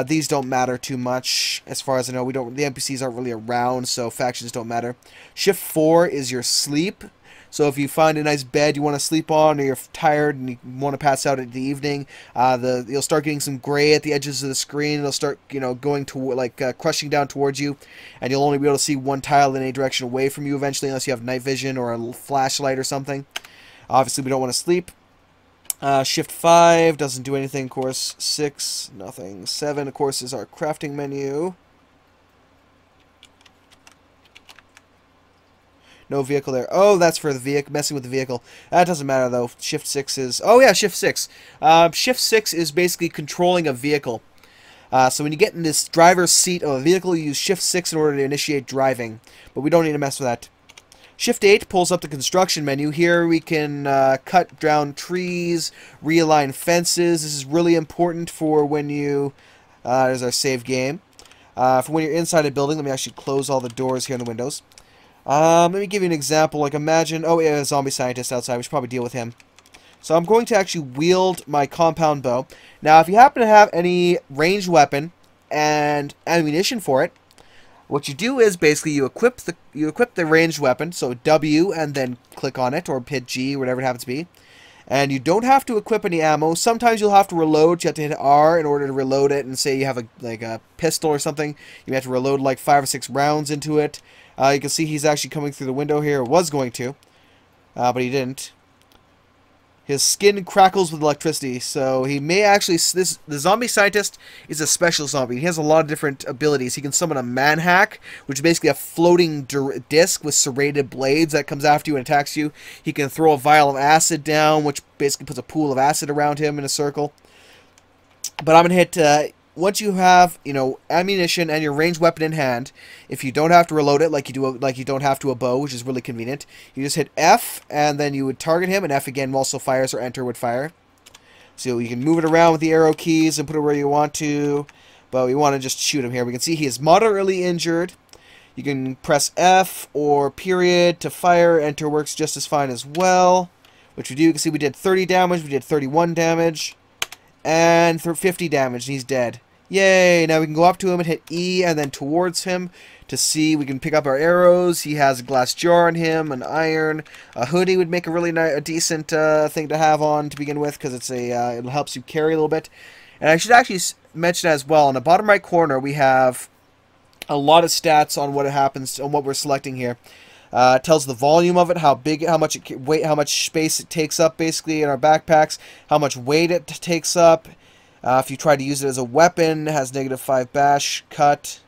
These don't matter too much, as far as I know. The NPCs aren't really around, so factions don't matter. Shift 4 is your sleep. So if you find a nice bed you want to sleep on, or you're tired and you want to pass out in the evening, you'll start getting some gray at the edges of the screen. It'll start, going to crushing down towards you, and you'll only be able to see one tile in any direction away from you eventually, unless you have night vision or a flashlight or something. Obviously, we don't want to sleep. Shift 5 doesn't do anything, of course. 6, nothing. 7, of course, is our crafting menu. No vehicle there. Oh, that's for the vehicle, messing with the vehicle. That doesn't matter, though. Shift 6 is... Oh, yeah, Shift 6. Shift 6 is basically controlling a vehicle. So when you get in this driver's seat of a vehicle, you use Shift 6 in order to initiate driving. But we don't need to mess with that. Shift 8 pulls up the construction menu. Here we can cut down trees, realign fences. This is really important for when you... there's our save game. For when you're inside a building. Let me actually close all the doors here in the windows. Let me give you an example. Like imagine... Oh, yeah, a zombie scientist outside. We should probably deal with him. So I'm going to actually wield my compound bow. Now, if you happen to have any ranged weapon and ammunition for it, what you do is basically you equip the ranged weapon, so W and then click on it, or hit G, whatever it happens to be. And you don't have to equip any ammo. Sometimes you'll have to reload. You have to hit R in order to reload it. And say you have a pistol or something, you have to reload like 5 or 6 rounds into it. You can see he's actually coming through the window here. Was going to, but he didn't. His skin crackles with electricity, so he may actually... The zombie scientist is a special zombie. He has a lot of different abilities. He can summon a man-hack, which is basically a floating disc with serrated blades that comes after you and attacks you. He can throw a vial of acid down, which basically puts a pool of acid around him in a circle. But I'm going to hit... once you have, ammunition and your ranged weapon in hand, if you don't have to reload it like you don't have to a bow, which is really convenient, you just hit F and then you would target him, and F again also fires, or Enter would fire. So you can move it around with the arrow keys and put it where you want to, but we want to just shoot him here. We can see he is moderately injured. You can press F or period to fire. Enter works just as fine as well, which we do. You can see we did 30 damage, we did 31 damage, and 50 damage, and he's dead. Yay! Now we can go up to him and hit E and then towards him to see. We can pick up our arrows. He has a glass jar on him, an iron, a hoodie would make a really decent thing to have on to begin with, because it's it helps you carry a little bit. And I should actually mention as well, in the bottom right corner we have a lot of stats on what happens, on what we're selecting here. It tells the volume of it, how big, how much weight, how much space it takes up basically in our backpacks, how much weight it takes up. If you try to use it as a weapon, it has -5 bash, cut,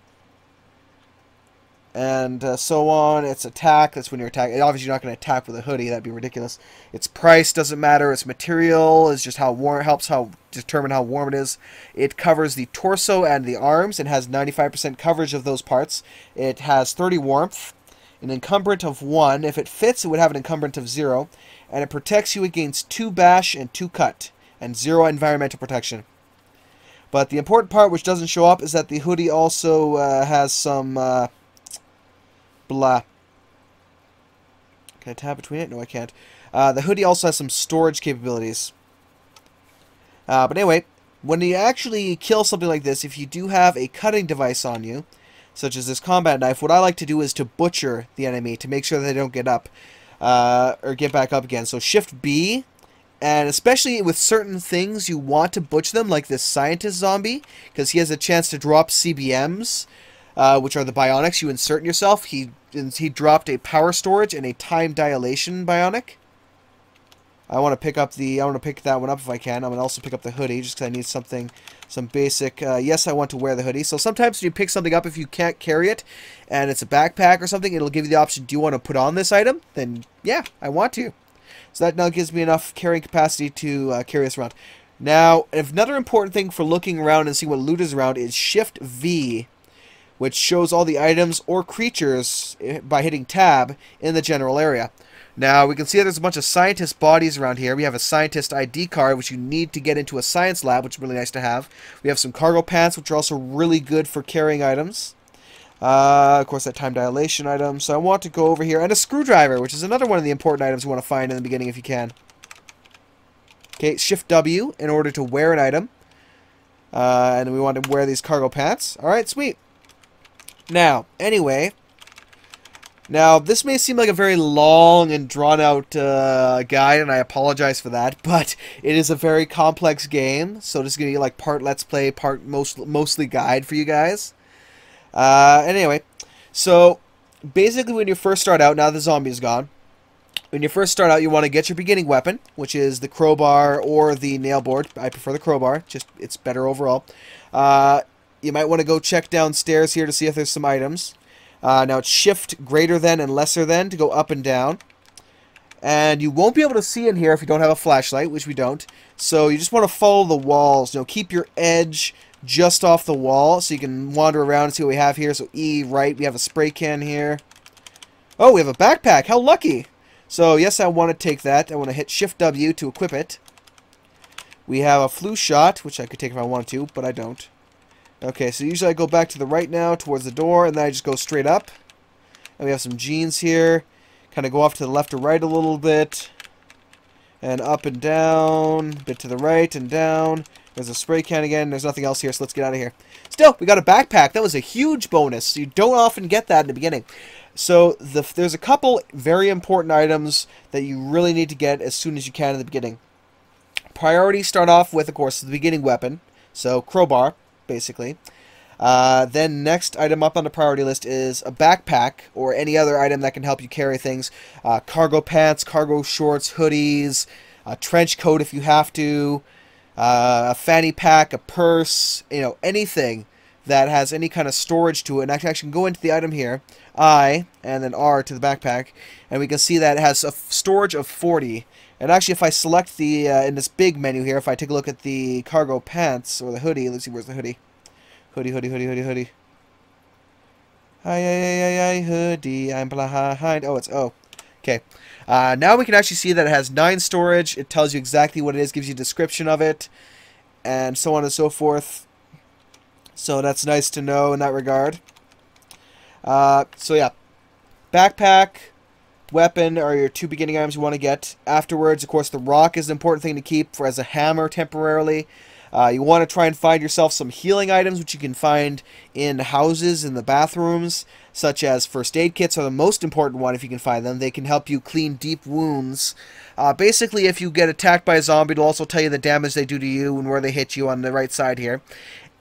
and so on. Its attack, that's when you're attacking. Obviously, you're not going to attack with a hoodie. That'd be ridiculous. Its price doesn't matter. Its material is just how warm. It helps determine how warm it is. It covers the torso and the arms and has 95% coverage of those parts. It has 30 warmth, an encumbrance of 1. If it fits, it would have an encumbrance of 0. And it protects you against 2 bash and 2 cut, and 0 environmental protection. But the important part, which doesn't show up, is that the hoodie also has some... blah. Can I tab between it? No, I can't. The hoodie also has some storage capabilities. But anyway, when you actually kill something like this, if you do have a cutting device on you, such as this combat knife, what I like to do is to butcher the enemy to make sure that they don't get up, or get back up again. So Shift B, and especially with certain things, you want to butcher them, like this scientist zombie, because he has a chance to drop CBMs, which are the bionics you insert in yourself. He dropped a power storage and a time dilation bionic. I want to pick that one up if I can. I'm going to also pick up the hoodie, just because I need some basic... yes, I want to wear the hoodie. So sometimes when you pick something up, if you can't carry it, and it's a backpack or something, it'll give you the option, do you want to put on this item? Then, yeah, I want to. So that now gives me enough carrying capacity to carry this around. Now, another important thing for looking around and seeing what loot is around is Shift V, which shows all the items or creatures by hitting Tab in the general area. Now, we can see that there's a bunch of scientist bodies around here. We have a scientist ID card, which you need to get into a science lab, which is really nice to have. We have some cargo pants, which are also really good for carrying items. Of course, that time dilation item. So I want to go over here. And a screwdriver, which is another one of the important items you want to find in the beginning if you can. Okay, Shift W in order to wear an item. And then we want to wear these cargo pants. Alright, sweet. Now, anyway... Now, this may seem like a very long and drawn-out guide, and I apologize for that, but it is a very complex game, so this is going to be like part Let's Play, part mostly guide for you guys. Anyway, so basically when you first start out, now the zombie is gone, when you first start out, you want to get your beginning weapon, which is the crowbar or the nail board. I prefer the crowbar, just it's better overall. You might want to go check downstairs here to see if there's some items. Now it's Shift greater than and lesser than to go up and down. And you won't be able to see in here if you don't have a flashlight, which we don't. So you just want to follow the walls. You know, keep your edge just off the wall so you can wander around and see what we have here. So E, right, we have a spray can here. Oh, we have a backpack. How lucky. So, yes, I want to take that. I want to hit Shift W to equip it. We have a flu shot, which I could take if I wanted to, but I don't. Okay, so usually I go back to the right now, towards the door, and then I just go straight up. And we have some jeans here. Kind of go off to the left or right a little bit. And up and down. A bit to the right and down. There's a spray can again. There's nothing else here, so let's get out of here. Still, we got a backpack. That was a huge bonus. You don't often get that in the beginning. So there's a couple very important items that you really need to get as soon as you can in the beginning. Priorities start off with, of course, the beginning weapon. So crowbar, basically. Then next item up on the priority list is a backpack or any other item that can help you carry things. Cargo pants, cargo shorts, hoodies, a trench coat if you have to, a fanny pack, a purse, anything that has any kind of storage to it. And I can go into the item here, I, and then R to the backpack, and we can see that it has a storage of 40. And actually, if I select the, in this big menu here, if I take a look at the cargo pants, or the hoodie, let's see, where's the hoodie? Hoodie. Hi, hoodie, I'm behind. Oh, it's O. Okay. Now we can actually see that it has 9 storage. It tells you exactly what it is, gives you a description of it, and so on and so forth. So that's nice to know in that regard. So yeah, backpack, weapon are your 2 beginning items you want to get. Afterwards, of course, the rock is an important thing to keep as a hammer temporarily. You want to try and find yourself some healing items, which you can find in houses, in the bathrooms, such as first aid kits are the most important one if you can find them. They can help you clean deep wounds. Basically, if you get attacked by a zombie, it'll also tell you the damage they do to you and where they hit you on the right side here.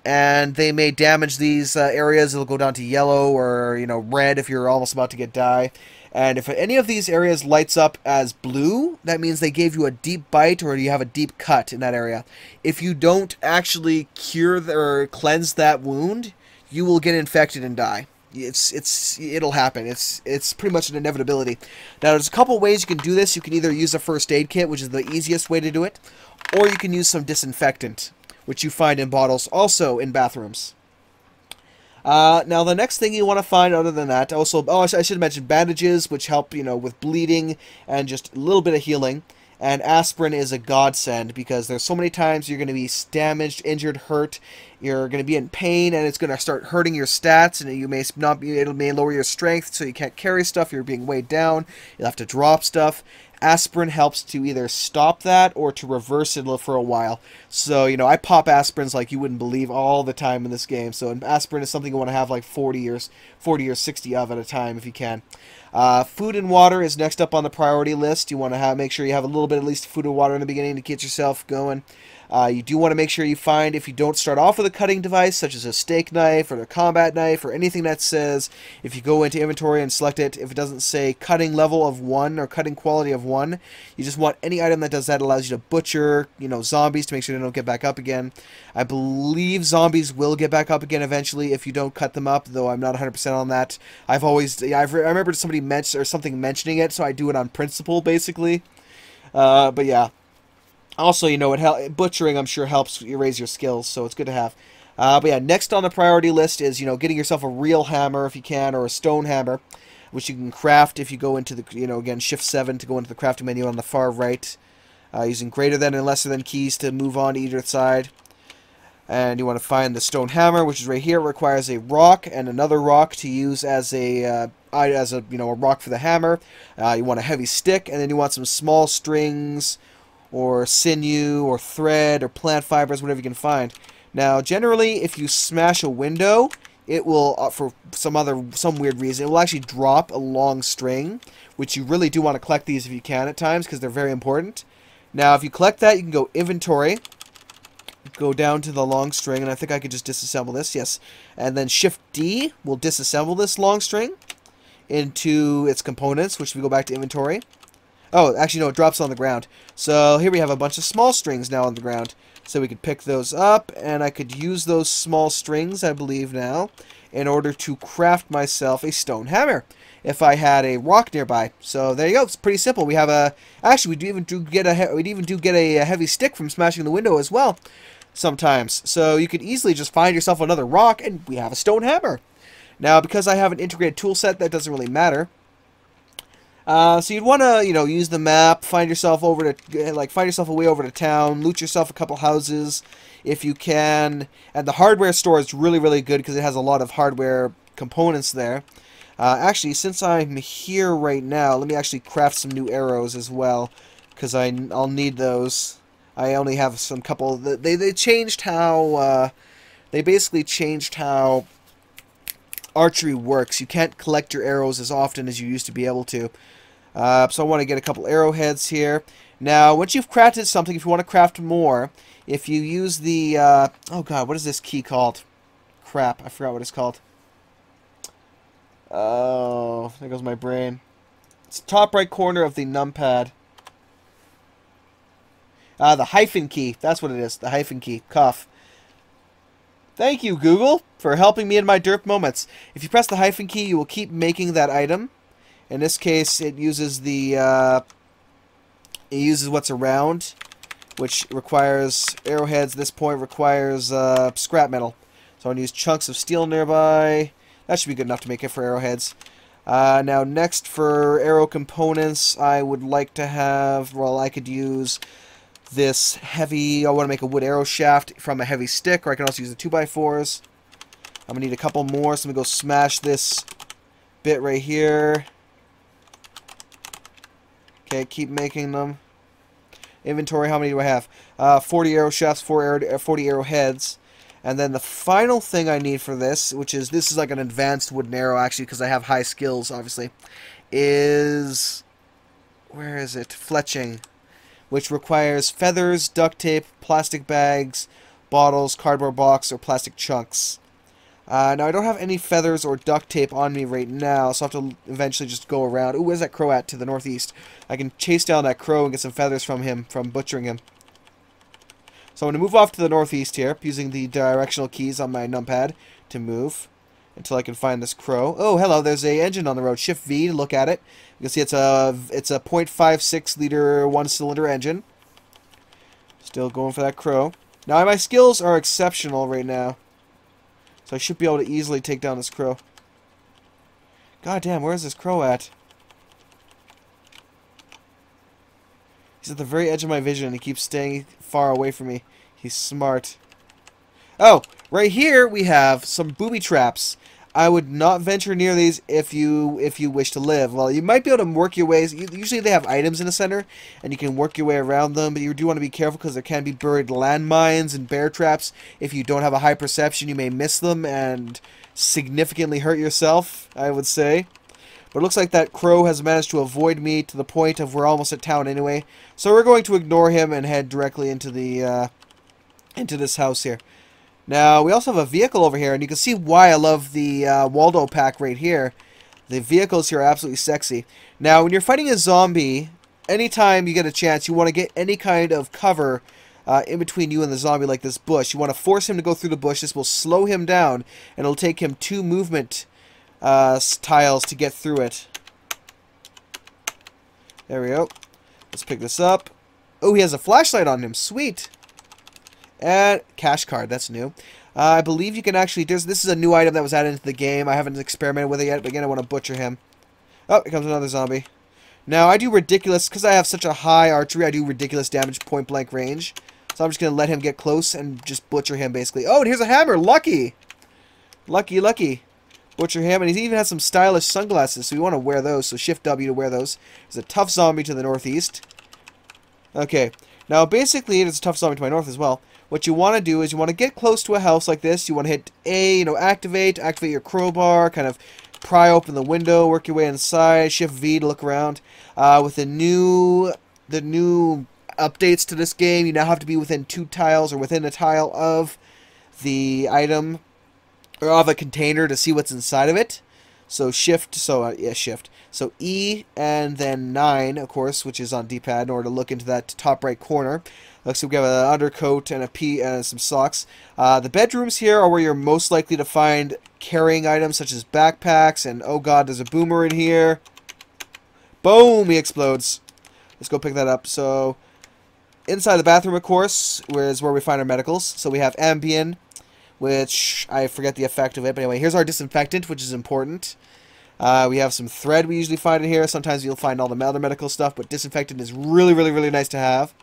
And they may damage these areas. It'll go down to yellow or, red if you're almost about to die. And if any of these areas lights up as blue, that means they gave you a deep bite or you have a deep cut in that area. If you don't actually cure or cleanse that wound, you will get infected and die. It'll happen. It's pretty much an inevitability. Now, there's a couple ways you can do this. You can either use a first aid kit, which is the easiest way to do it, or you can use some disinfectant, which you find in bottles also in bathrooms. Now, the next thing you want to find other than that, also, I should mention bandages, which help, with bleeding and just a little bit of healing. And aspirin is a godsend because there's so many times you're going to be damaged, injured, hurt. You're going to be in pain, and it's going to start hurting your stats, and you may not be. It may lower your strength, so you can't carry stuff. You're being weighed down. You'll have to drop stuff. Aspirin helps to either stop that or to reverse it for a while. So, I pop aspirins like you wouldn't believe all the time in this game. So, aspirin is something you want to have like 40 or 60 of at a time if you can. Food and water is next up on the priority list. You want to make sure you have a little bit at least food and water in the beginning to get yourself going. You do want to make sure you find, if you don't start off with a cutting device, such as a steak knife or a combat knife or anything that says, if you go into inventory and select it, if it doesn't say cutting level of 1 or cutting quality of 1, you just want any item that does that. Allows you to butcher, zombies to make sure they don't get back up again. I believe zombies will get back up again eventually if you don't cut them up, though I'm not 100% on that. I remember somebody mentioning it, so I do it on principle, basically. But yeah. Also, butchering, I'm sure, helps you raise your skills, so it's good to have. But yeah, next on the priority list is, getting yourself a real hammer if you can, or a stone hammer, which you can craft if you go into the, again, Shift 7 to go into the crafting menu on the far right, using greater than and lesser than keys to move on to either side. And you want to find the stone hammer, which is right here. It requires a rock and another rock to use as a rock for the hammer. You want a heavy stick, and then you want some small strings, or sinew, or thread, or plant fibers, whatever you can find. Now, generally, if you smash a window, it will, for some weird reason, it will actually drop a long string, which you really do want to collect these if you can at times, because they're very important. Now, if you collect that, you can go inventory, go down to the long string, and I think I could just disassemble this, yes. And then Shift D will disassemble this long string into its components, which we go back to inventory. Oh, actually, no, it drops on the ground. So here we have a bunch of small strings now on the ground. So we could pick those up, and I could use those small strings, I believe now, in order to craft myself a stone hammer if I had a rock nearby. So there you go. It's pretty simple. We have a... Actually, we even do get a heavy stick from smashing the window as well sometimes. So you could easily just find yourself another rock, and we have a stone hammer. Now, because I have an integrated tool set, that doesn't really matter. So you'd want to, use the map, find yourself a way over to town, loot yourself a couple houses if you can. And the hardware store is really, really good because it has a lot of hardware components there. Actually, since I'm here right now, let me actually craft some new arrows as well, because I'll need those. I only have some couple. They changed how they basically changed how archery works. You can't collect your arrows as often as you used to be able to. So I want to get a couple arrowheads here. Now, once you've crafted something, if you want to craft more, if you use the oh god, what is this key called? Crap, I forgot what it's called. Oh, there goes my brain. It's top right corner of the numpad. The hyphen key. That's what it is. The hyphen key. Cough. Thank you, Google, for helping me in my derp moments. If you press the hyphen key, you will keep making that item. In this case, it uses what's around, which requires arrowheads. This point requires scrap metal. So I'm going to use chunks of steel nearby. That should be good enough to make it for arrowheads. Now, next for arrow components, I would like to have, well, I could use this heavy, I want to make a wood arrow shaft from a heavy stick, or I can also use the 2x4s. I'm going to need a couple more, so I'm going to go smash this bit right here. Okay, keep making them. Inventory, how many do I have? 40 arrow shafts, 40 arrow heads. And then the final thing I need for this, this is like an advanced wooden arrow, actually, because I have high skills, obviously, is, where is it? Fletching, which requires feathers, duct tape, plastic bags, bottles, cardboard box, or plastic chunks. Now, I don't have any feathers or duct tape on me right now, so I'll have to eventually just go around. Ooh, where's that crow at? To the northeast. I can chase down that crow and get some feathers from him, from butchering him. So I'm going to move off to the northeast here, using the directional keys on my numpad to move until I can find this crow. Oh, hello, there's a engine on the road. Shift V to look at it. You can see it's a 0.56 liter one-cylinder engine. Still going for that crow. Now, my skills are exceptional right now, so I should be able to easily take down this crow. God damn, where is this crow at? He's at the very edge of my vision, and he keeps staying far away from me. He's smart. Oh, right here we have some booby traps. I would not venture near these if you wish to live. Well, you might be able to work your ways. Usually they have items in the center, and you can work your way around them, but you do want to be careful because there can be buried landmines and bear traps. If you don't have a high perception, you may miss them and significantly hurt yourself, I would say. But it looks like that crow has managed to avoid me to the point of we're almost at town anyway. So we're going to ignore him and head directly into the into this house here. Now, we also have a vehicle over here, and you can see why I love the Waldo pack right here. The vehicles here are absolutely sexy. Now, when you're fighting a zombie, anytime you get a chance, you want to get any kind of cover in between you and the zombie, like this bush. You want to force him to go through the bush. This will slow him down, and it'll take him 2 movement tiles to get through it. There we go. Let's pick this up. Oh, he has a flashlight on him. Sweet. And cash card. That's new. I believe you can actually... This is a new item that was added into the game. I haven't experimented with it yet, but again, I want to butcher him. Oh, here comes another zombie. Now, I do ridiculous... Because I have such a high archery, I do ridiculous damage point-blank range. So I'm just going to let him get close and just butcher him, basically. Oh, and here's a hammer. Lucky. Lucky, lucky. Butcher him, and he even has some stylish sunglasses, so we want to wear those, so Shift W to wear those. There's a tough zombie to the northeast. Okay, now basically there's a tough zombie to my north as well. What you want to do is you want to get close to a house like this. You want to hit A, activate your crowbar, kind of pry open the window, work your way inside, Shift V to look around. With the new updates to this game, you now have to be within 2 tiles or within a tile of the item or of a container to see what's inside of it. So Shift. So E and then 9, of course, which is on D-pad, in order to look into that top right corner. Looks like we have an undercoat and and some socks. The bedrooms here are where you're most likely to find carrying items such as backpacks, and oh god, there's a boomer in here. Boom! He explodes. Let's go pick that up. So inside the bathroom, of course, is where we find our medicals. So we have Ambien, which I forget the effect of it, but anyway, here's our disinfectant, which is important. We have some thread we usually find in here. Sometimes you'll find all the other medical stuff, but disinfectant is really, really, really nice to have.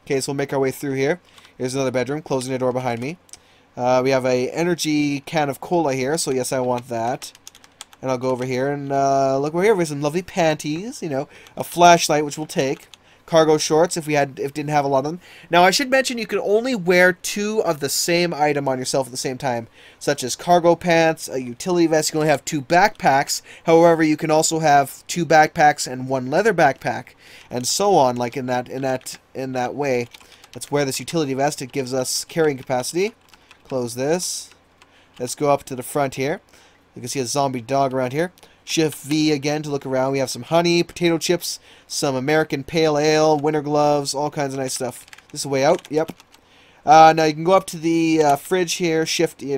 Okay, so we'll make our way through here. Here's another bedroom, closing the door behind me. We have a energy can of cola here, so yes, I want that. And I'll go over here and look over here. We have some lovely panties, you know, a flashlight, which we'll take. Cargo shorts if didn't have a lot of them. Now I should mention you can only wear 2 of the same item on yourself at the same time, such as cargo pants, a utility vest. You can only have 2 backpacks. However, you can also have 2 backpacks and 1 leather backpack, and so on. Like in that way. Let's wear this utility vest. It gives us carrying capacity. Close this. Let's go up to the front here. You can see a zombie dog around here. Shift V again to look around. We have some honey, potato chips, some American Pale Ale, winter gloves, all kinds of nice stuff. This is the way out. Yep. Now you can go up to the fridge here. Shift E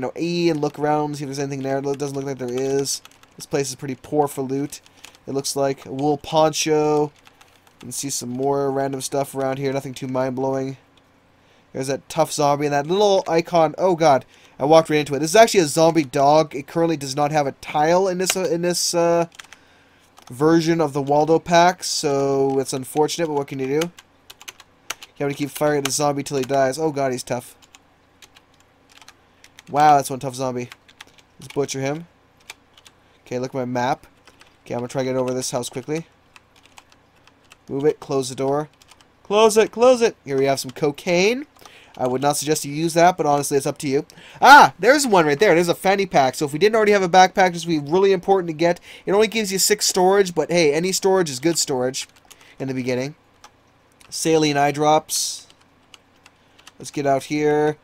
and look around, see if there's anything there. It doesn't look like there is. This place is pretty poor for loot. It looks like a wool poncho. You can see some more random stuff around here. Nothing too mind-blowing. There's that tough zombie and that little icon. Oh god, I walked right into it. This is actually a zombie dog. It currently does not have a tile in this version of the Waldo pack, so it's unfortunate, but what can you do? You have to keep firing at the zombie till he dies. Oh god, he's tough. Wow, that's one tough zombie. Let's butcher him. Okay, look at my map. Okay, I'm gonna try to get over this house quickly. Move it, close the door. Close it, close it! Here we have some cocaine. I would not suggest you use that, but honestly, it's up to you. Ah, there's one right there. There's a fanny pack. So if we didn't already have a backpack, this would be really important to get. It only gives you 6 storage, but hey, any storage is good storage in the beginning. Saline eye drops. Let's get out here.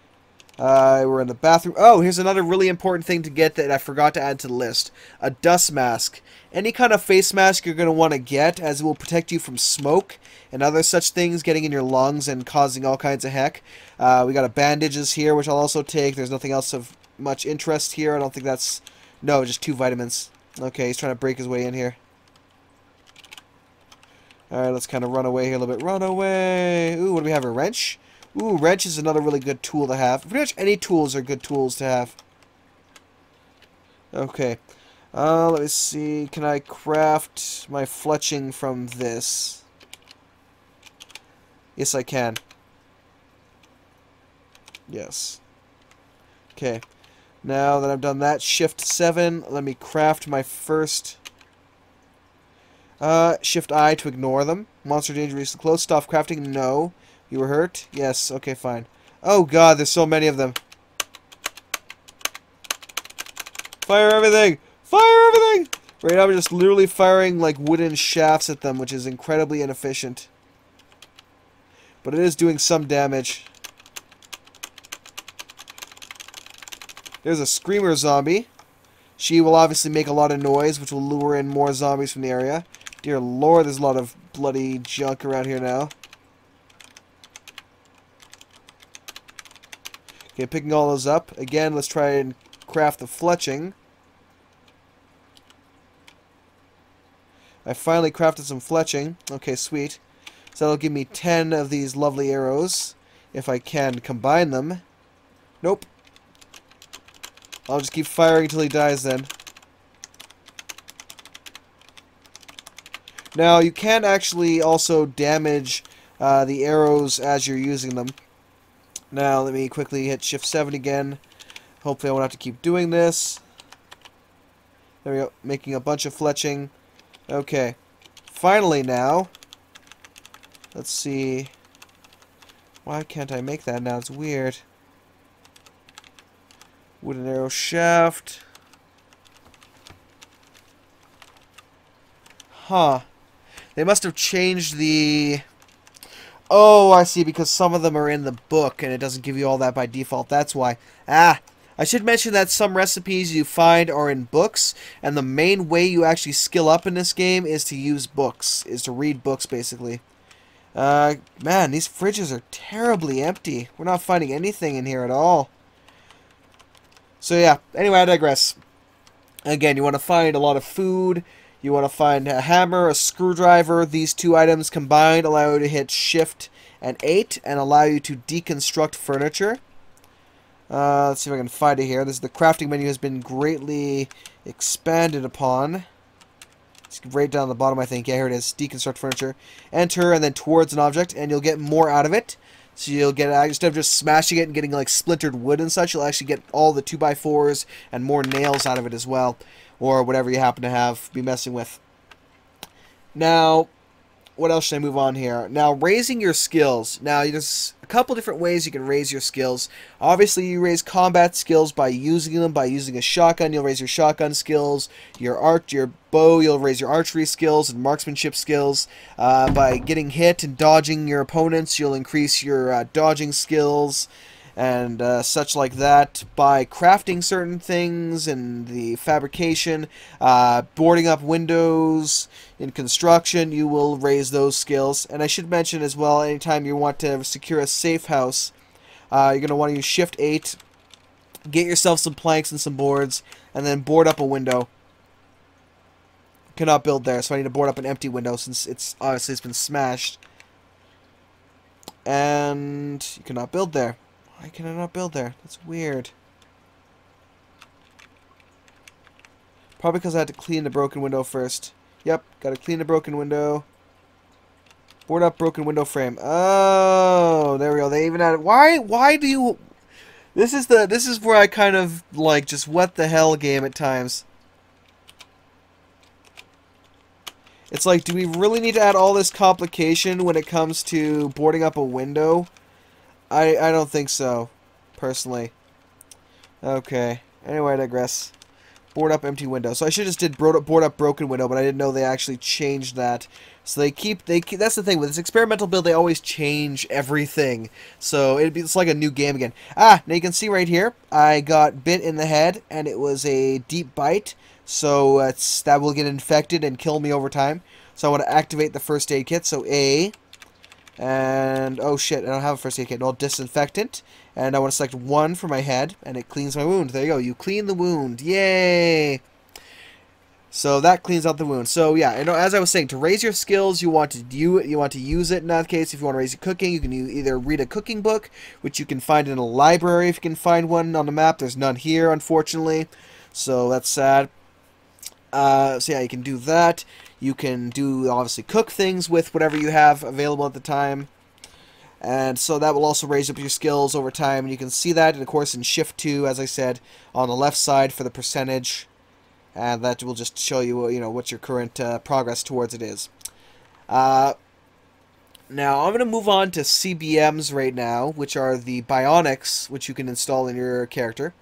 We're in the bathroom. Oh, here's another really important thing to get that I forgot to add to the list. A dust mask. Any kind of face mask you're going to want to get, as it will protect you from smoke and other such things getting in your lungs and causing all kinds of heck. We got a bandages here, which I'll also take. There's nothing else of much interest here. I don't think that's... No, just 2 vitamins. Okay, he's trying to break his way in here. Alright, let's kind of run away here a little bit. Run away! Ooh, what do we have? A wrench? Ooh, wrench is another really good tool to have. Pretty much any tools are good tools to have. Okay. Let me see. Can I craft my fletching from this? Yes, I can. Yes. Okay. Now that I've done that, Shift 7. Let me craft my first... Shift I to ignore them. Monster danger recently close. Stop crafting. No. You were hurt? Yes. Okay, fine. Oh god, there's so many of them. Fire everything! Fire everything! Right now I'm just literally firing like wooden shafts at them, which is incredibly inefficient. But it is doing some damage. There's a screamer zombie. She will obviously make a lot of noise, which will lure in more zombies from the area. Dear lord, there's a lot of bloody junk around here now. Okay, picking all those up. Again, let's try and craft the fletching. I finally crafted some fletching. Okay, sweet. So that'll give me 10 of these lovely arrows, if I can combine them. Nope. I'll just keep firing until he dies then. Now, you can actually also damage the arrows as you're using them. Now, let me quickly hit Shift 7 again. Hopefully I won't have to keep doing this. There we go, making a bunch of fletching. Okay. Finally now. Let's see. Why can't I make that now? It's weird. Wooden arrow shaft. Huh. They must have changed the... Oh, I see, because some of them are in the book, and it doesn't give you all that by default. That's why. Ah, I should mention that some recipes you find are in books, and the main way you actually skill up in this game is to use books, is to read books, basically. Man, these fridges are terribly empty. We're not finding anything in here at all. So, yeah, anyway, I digress. Again, you want to find a lot of food. You want to find a hammer, a screwdriver. These 2 items combined allow you to hit Shift and 8 and allow you to deconstruct furniture. Let's see if I can find it here. The crafting menu has been greatly expanded upon. It's right down the bottom, I think. Yeah, here it is. Deconstruct furniture. Enter, and then towards an object, and you'll get more out of it. So you'll get, instead of just smashing it and getting like splintered wood and such, you'll actually get all the 2x4s and more nails out of it as well. Or whatever you happen to be messing with. Now, what else should I move on here? Now, raising your skills. Now, there's a couple different ways you can raise your skills. Obviously, you raise combat skills by using them. By using a shotgun, you'll raise your shotgun skills. Your bow, you'll raise your archery skills and marksmanship skills. By getting hit and dodging your opponents, you'll increase your dodging skills and such like that. By crafting certain things and the fabrication, boarding up windows in construction, you will raise those skills. And I should mention as well, anytime you want to secure a safe house, you're going to want to use Shift 8, get yourself some planks and some boards, and then board up a window. Cannot build there, so I need to board up an empty window since it's been smashed. And you cannot build there. Why can I not build there? That's weird. Probably because I had to clean the broken window first. Yep, gotta clean the broken window. Board up broken window frame. Oh, there we go. They even added. Why do you? This is where I kind of like just what the hell game at times. It's like, do we really need to add all this complication when it comes to boarding up a window? I don't think so, personally. Okay. Anyway, I digress. Board up empty window. So I should just did board up broken window, but I didn't know they actually changed that. So they keep that's the thing with this experimental build, they always change everything. So it's like a new game again. Now you can see right here, I got bit in the head and it was a deep bite. So that will get infected and kill me over time. So I want to activate the first aid kit. So A. And, oh shit, I don't have a first aid kit. Well, disinfectant. And I want to select 1 for my head, and it cleans my wound. There you go. You clean the wound. Yay! So that cleans out the wound. So yeah, as I was saying, to raise your skills, you want to use it in that case. If you want to raise your cooking, you can either read a cooking book, which you can find in a library if you can find one on the map. There's none here, unfortunately. So that's sad. So yeah, you can do that. You can obviously cook things with whatever you have available at the time. And so that will also raise up your skills over time. And you can see that, and of course, in Shift 2, as I said, on the left side for the percentage. And that will just show you, what your current progress towards it is. Now, I'm going to move on to CBMs right now, which are the bionics, which you can install in your character.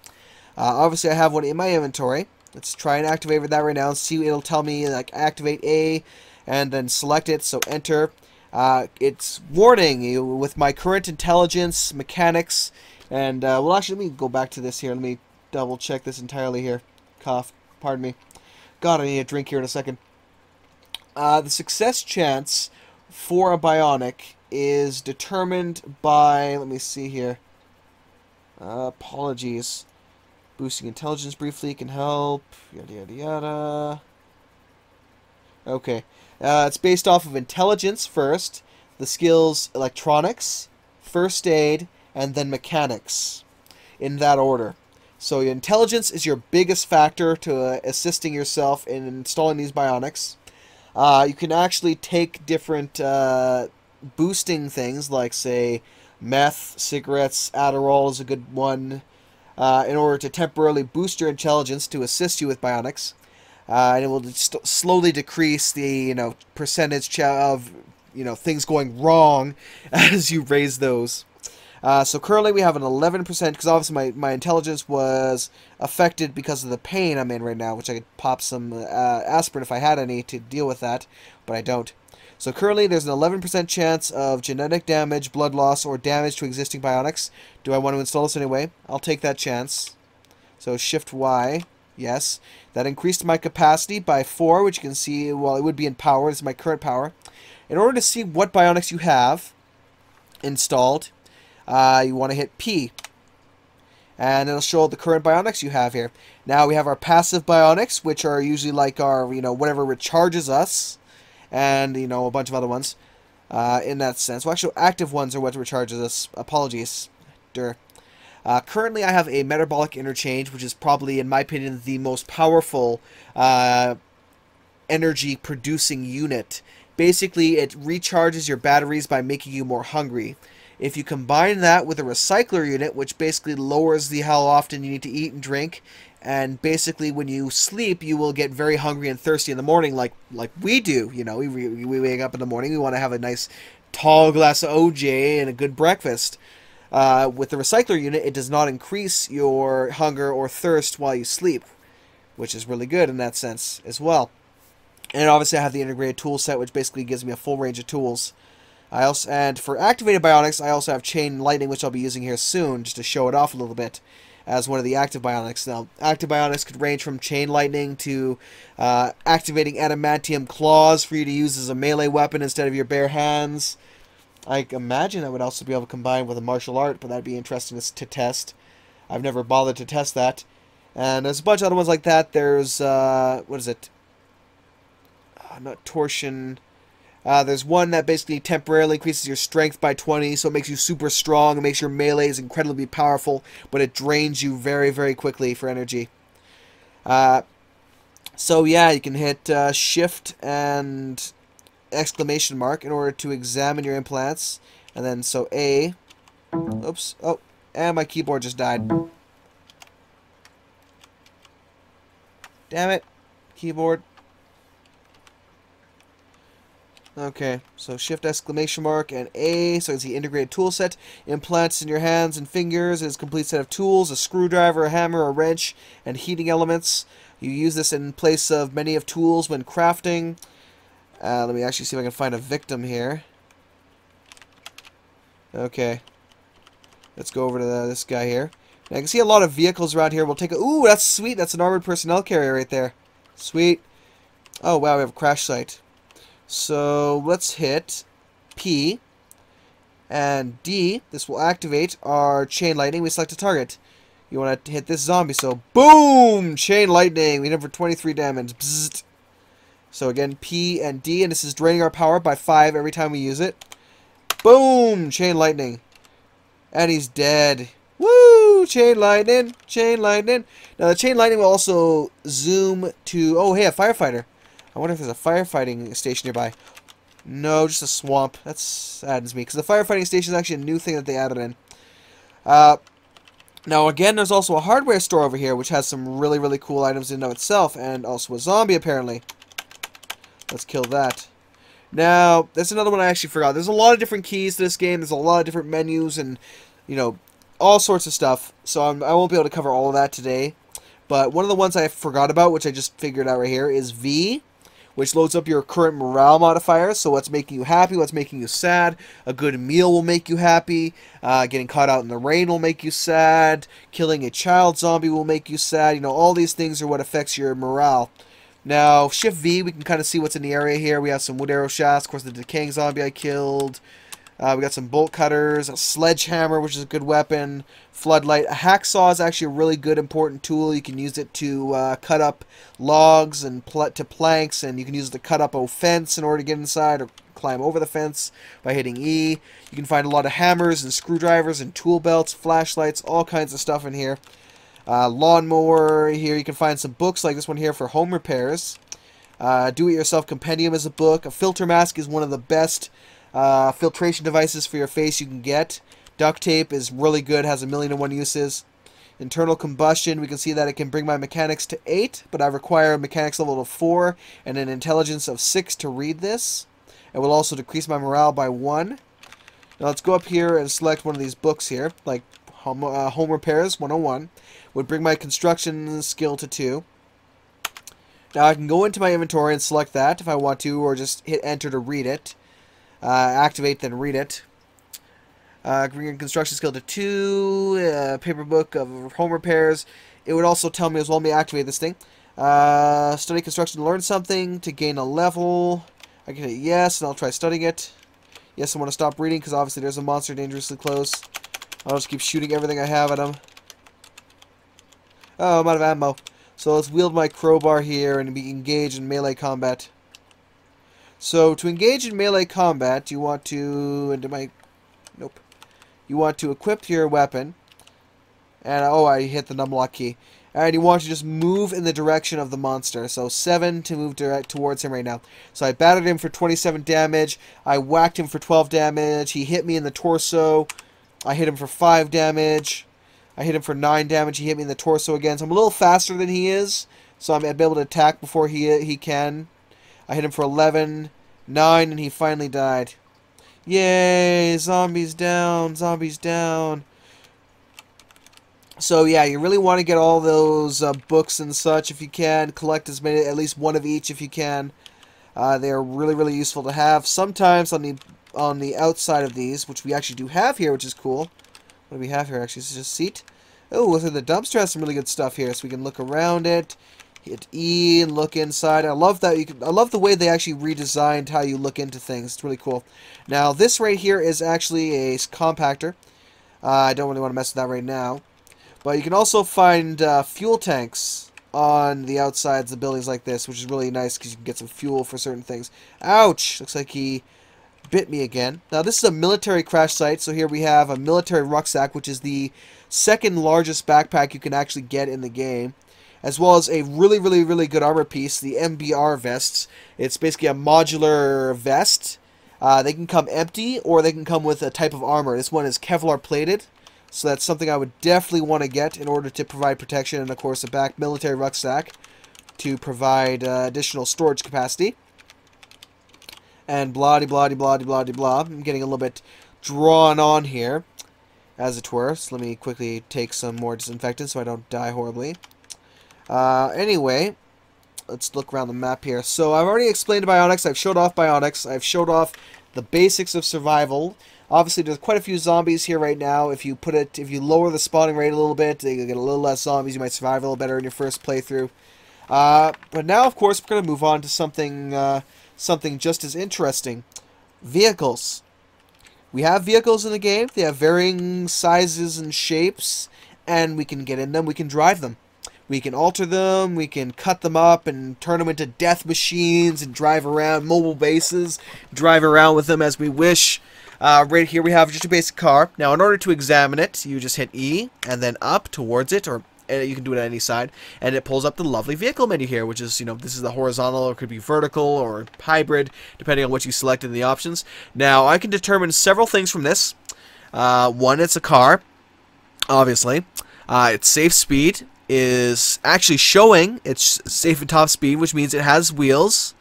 Obviously, I have one in my inventory. Let's try and activate that right now and see. It'll tell me, like, activate A, and then select it, so enter. It's warning you with my current intelligence, mechanics, and, well, actually, let me go back to this here. Let me double check this entirely here. Cough. Pardon me. God, I need a drink here in a second. The success chance for a bionic is determined by, let me see here. Apologies. Boosting intelligence briefly can help. Yada, yada, yada. Okay. It's based off of intelligence first, the skills electronics, first aid, and then mechanics. In that order. So your intelligence is your biggest factor to assisting yourself in installing these bionics. You can actually take different boosting things, like, say, meth, cigarettes, Adderall is a good one, in order to temporarily boost your intelligence to assist you with bionics. And it will slowly decrease the, percentage of, things going wrong as you raise those. So currently we have an 11%, because obviously my intelligence was affected because of the pain I'm in right now, which I could pop some aspirin if I had any to deal with that, but I don't. So currently there's an 11% chance of genetic damage, blood loss, or damage to existing bionics. Do I want to install this anyway? I'll take that chance. So Shift Y, yes. That increased my capacity by 4, which you can see, well, it would be in power. This is my current power. In order to see what bionics you have installed, you want to hit P, and it'll show the current bionics you have here. Now we have our passive bionics, which are usually like our, whatever recharges us, and, a bunch of other ones, in that sense. Well, actually, active ones are what recharges us. Apologies. Currently, I have a metabolic interchange, which is probably, in my opinion, the most powerful energy producing unit. Basically, it recharges your batteries by making you more hungry. If you combine that with a recycler unit, which basically lowers how often you need to eat and drink, and basically when you sleep, you will get very hungry and thirsty in the morning, like we do. You know, we wake up in the morning, we want to have a nice tall glass of OJ and a good breakfast. With the recycler unit, it does not increase your hunger or thirst while you sleep, which is really good in that sense as well. And obviously I have the integrated tool set, which basically gives me a full range of tools. And for activated bionics, I also have chain lightning, which I'll be using here soon, just to show it off a little bit, as one of the active bionics. Now, active bionics could range from chain lightning to activating adamantium claws for you to use as a melee weapon instead of your bare hands. I imagine I would also be able to combine with a martial art, but that'd be interesting to test. I've never bothered to test that. And there's a bunch of other ones like that. There's, what is it? Not torsion. There's one that basically temporarily increases your strength by 20, so it makes you super strong. It makes your melees incredibly powerful, but it drains you very, very quickly for energy. So yeah, you can hit shift and exclamation mark in order to examine your implants. And then so A. Oops. Oh, and my keyboard just died. Damn it. Keyboard. Okay, so shift exclamation mark and A, so it's the integrated tool set. Implants in your hands and fingers is a complete set of tools, a screwdriver, a hammer, a wrench, and heating elements. You use this in place of many of tools when crafting. Let me actually see if I can find a victim here. Okay. Let's go over to this guy here. Now, I can see a lot of vehicles around here. We'll take a... Ooh, that's sweet. That's an armored personnel carrier right there. Sweet. Oh, wow, we have a crash site. So let's hit P and D. This will activate our chain lightning. We select a target. You want to hit this zombie. So boom! Chain lightning. We hit him for 23 damage. Bzzzt. So again, P and D. And this is draining our power by 5 every time we use it. Boom! Chain lightning. And he's dead. Woo! Chain lightning. Chain lightning. Now the chain lightning will also zoom to... Oh, hey, a firefighter. I wonder if there's a firefighting station nearby. No, just a swamp. That saddens me, because the firefighting station is actually a new thing that they added in. Now, again, there's also a hardware store over here, which has some really, really cool items in and of itself, and also a zombie, apparently. Let's kill that. Now, there's another one I actually forgot. There's a lot of different keys to this game. There's a lot of different menus and, you know, all sorts of stuff. So I won't be able to cover all of that today. But one of the ones I forgot about, which I just figured out right here, is V, which loads up your current morale modifiers. So what's making you happy, what's making you sad. A good meal will make you happy. Getting caught out in the rain will make you sad. Killing a child zombie will make you sad. You know, all these things are what affects your morale. Now, Shift V, we can kind of see what's in the area here. We have some wood arrow shafts. Of course, the decaying zombie I killed. We got some bolt cutters, a sledgehammer, which is a good weapon, floodlight. A hacksaw is actually a really good, important tool. You can use it to cut up logs and to planks, and you can use it to cut up a fence in order to get inside or climb over the fence by hitting E. You can find a lot of hammers and screwdrivers and tool belts, flashlights, all kinds of stuff in here. Lawnmower here. You can find some books like this one here for home repairs. Do-it-yourself compendium is a book. A filter mask is one of the best filtration devices for your face you can get. Duct tape is really good, has 1,000,001 uses. Internal combustion, we can see that it can bring my mechanics to 8, but I require a mechanics level of 4 and an intelligence of 6 to read this. It will also decrease my morale by 1. Now let's go up here and select one of these books here, like Home Repairs 101. Would bring my construction skill to 2. Now I can go into my inventory and select that if I want to, or just hit enter to read it. Activate, then read it. Bring construction skill to 2. Paper book of home repairs. It would also tell me as well, let me activate this thing. Study construction to learn something, to gain a level. I can hit yes, and I'll try studying it. Yes, I want to stop reading, because obviously there's a monster dangerously close. I'll just keep shooting everything I have at him. Oh, I'm out of ammo. So let's wield my crowbar here and be engaged in melee combat. So to engage in melee combat, you want to... You want to equip your weapon. And, oh, I hit the numlock key. and you want to just move in the direction of the monster. So 7 to move direct towards him right now. So I battered him for 27 damage. I whacked him for 12 damage. He hit me in the torso. I hit him for 5 damage. I hit him for 9 damage. He hit me in the torso again. So I'm a little faster than he is. So I'm able to attack before he can. I hit him for 11, 9, and he finally died. Yay! Zombies down! Zombies down! So yeah, you really want to get all those books and such if you can. Collect as many, at least one of each if you can. They are really, really useful to have. Sometimes on the outside of these, which we actually do have here, which is cool. What do we have here actually? This is just a seat. Oh, within the dumpster has some really good stuff here, so we can look around it. Hit E and look inside. I love that. I love the way they actually redesigned how you look into things. It's really cool. Now this right here is actually a compactor. I don't really want to mess with that right now. But you can also find fuel tanks on the outsides of buildings like this, which is really nice because you can get some fuel for certain things. Ouch! Looks like he bit me again. Now this is a military crash site, so here we have a military rucksack, which is the second largest backpack you can actually get in the game, as well as a really, really, really good armor piece, the MBR vests. It's basically a modular vest. They can come empty, or they can come with a type of armor. This one is Kevlar plated. So that's something I would definitely want to get in order to provide protection, and of course a back military rucksack to provide additional storage capacity. And blah-de-blah-de-blah-de-blah-de-blah. I'm getting a little bit drawn on here, as it were. So let me quickly take some more disinfectant so I don't die horribly. Anyway, let's look around the map here. So I've already explained bionics. I've showed off bionics. I've showed off the basics of survival. Obviously, there's quite a few zombies here right now. If you lower the spawning rate a little bit, you get a little less zombies. You might survive a little better in your first playthrough. But now, of course, we're going to move on to something just as interesting: vehicles. We have vehicles in the game. They have varying sizes and shapes, and we can get in them. We can drive them. We can alter them. We can cut them up and turn them into death machines and drive around mobile bases. Drive around with them as we wish. Right here we have just a basic car. Now in order to examine it, you just hit E and then up towards it, or you can do it on any side, and it pulls up the lovely vehicle menu here, which is, this is the horizontal, or it could be vertical, or hybrid, depending on what you select in the options. Now I can determine several things from this. One, it's a car, obviously. Its safe speed is actually showing its safe and top speed, which means it has wheels.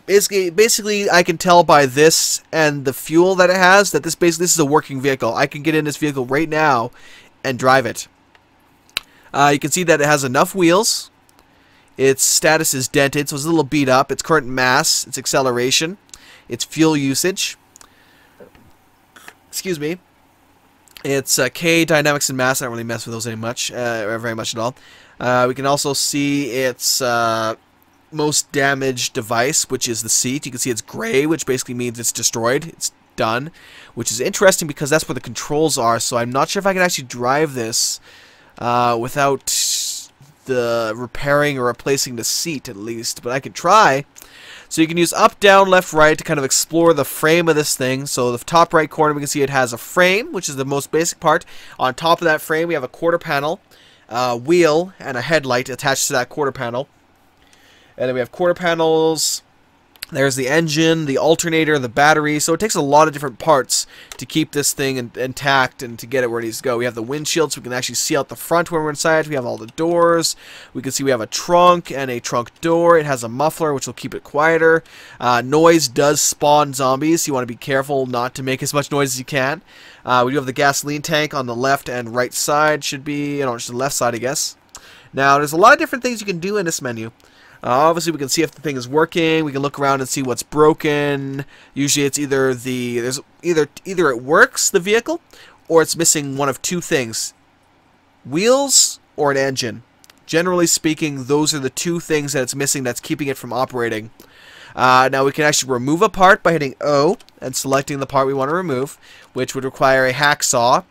Basically, I can tell by this and the fuel that it has that this is a working vehicle. I can get in this vehicle right now and drive it. You can see that it has enough wheels. Its status is dented, so it's a little beat up. Its current mass, its acceleration, its fuel usage. Excuse me. It's K, dynamics, and mass. I don't really mess with those very much at all. We can also see its most damaged device, which is the seat. You can see it's gray, which basically means it's destroyed. It's done, which is interesting because that's where the controls are. So I'm not sure if I can actually drive this without the repairing or replacing the seat, at least. But I could try. So you can use up, down, left, right to kind of explore the frame of this thing. So the top right corner, we can see it has a frame, which is the most basic part. On top of that frame, we have a quarter panel, wheel, and a headlight attached to that quarter panel. And then we have quarter panels. There's the engine, the alternator, the battery. So it takes a lot of different parts to keep this thing intact and to get it where it needs to go. We have the windshield, so we can actually see out the front when we're inside. We have all the doors. We can see we have a trunk and a trunk door. It has a muffler, which will keep it quieter. Noise does spawn zombies, so you want to be careful not to make as much noise as you can. We do have the gasoline tank on the left and right side. Should be, just the left side, I guess. Now, there's a lot of different things you can do in this menu. Obviously, we can see if the thing is working. We can look around and see what's broken. Usually, it's either either it works, the vehicle, or it's missing one of two things: wheels or an engine. Generally speaking, those are the two things that it's missing that's keeping it from operating. Now we can actually remove a part by hitting O and selecting the part we want to remove, which would require a hacksaw.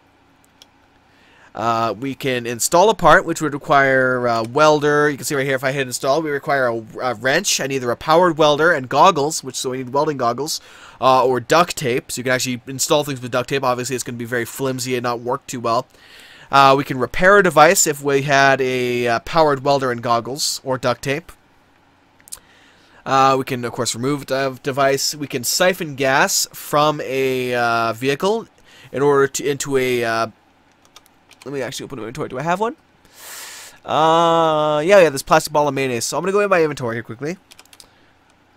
We can install a part, which would require a welder. You can see right here, if I hit install, we require a wrench and either a powered welder and goggles, so we need welding goggles, or duct tape. So you can actually install things with duct tape. Obviously, it's going to be very flimsy and not work too well. We can repair a device if we had a powered welder and goggles, or duct tape. We can, of course, remove the device. We can siphon gas from a vehicle in order to into a... let me actually open my inventory. Do I have one? Yeah, this plastic ball of mayonnaise. So I'm going to go in my inventory here quickly.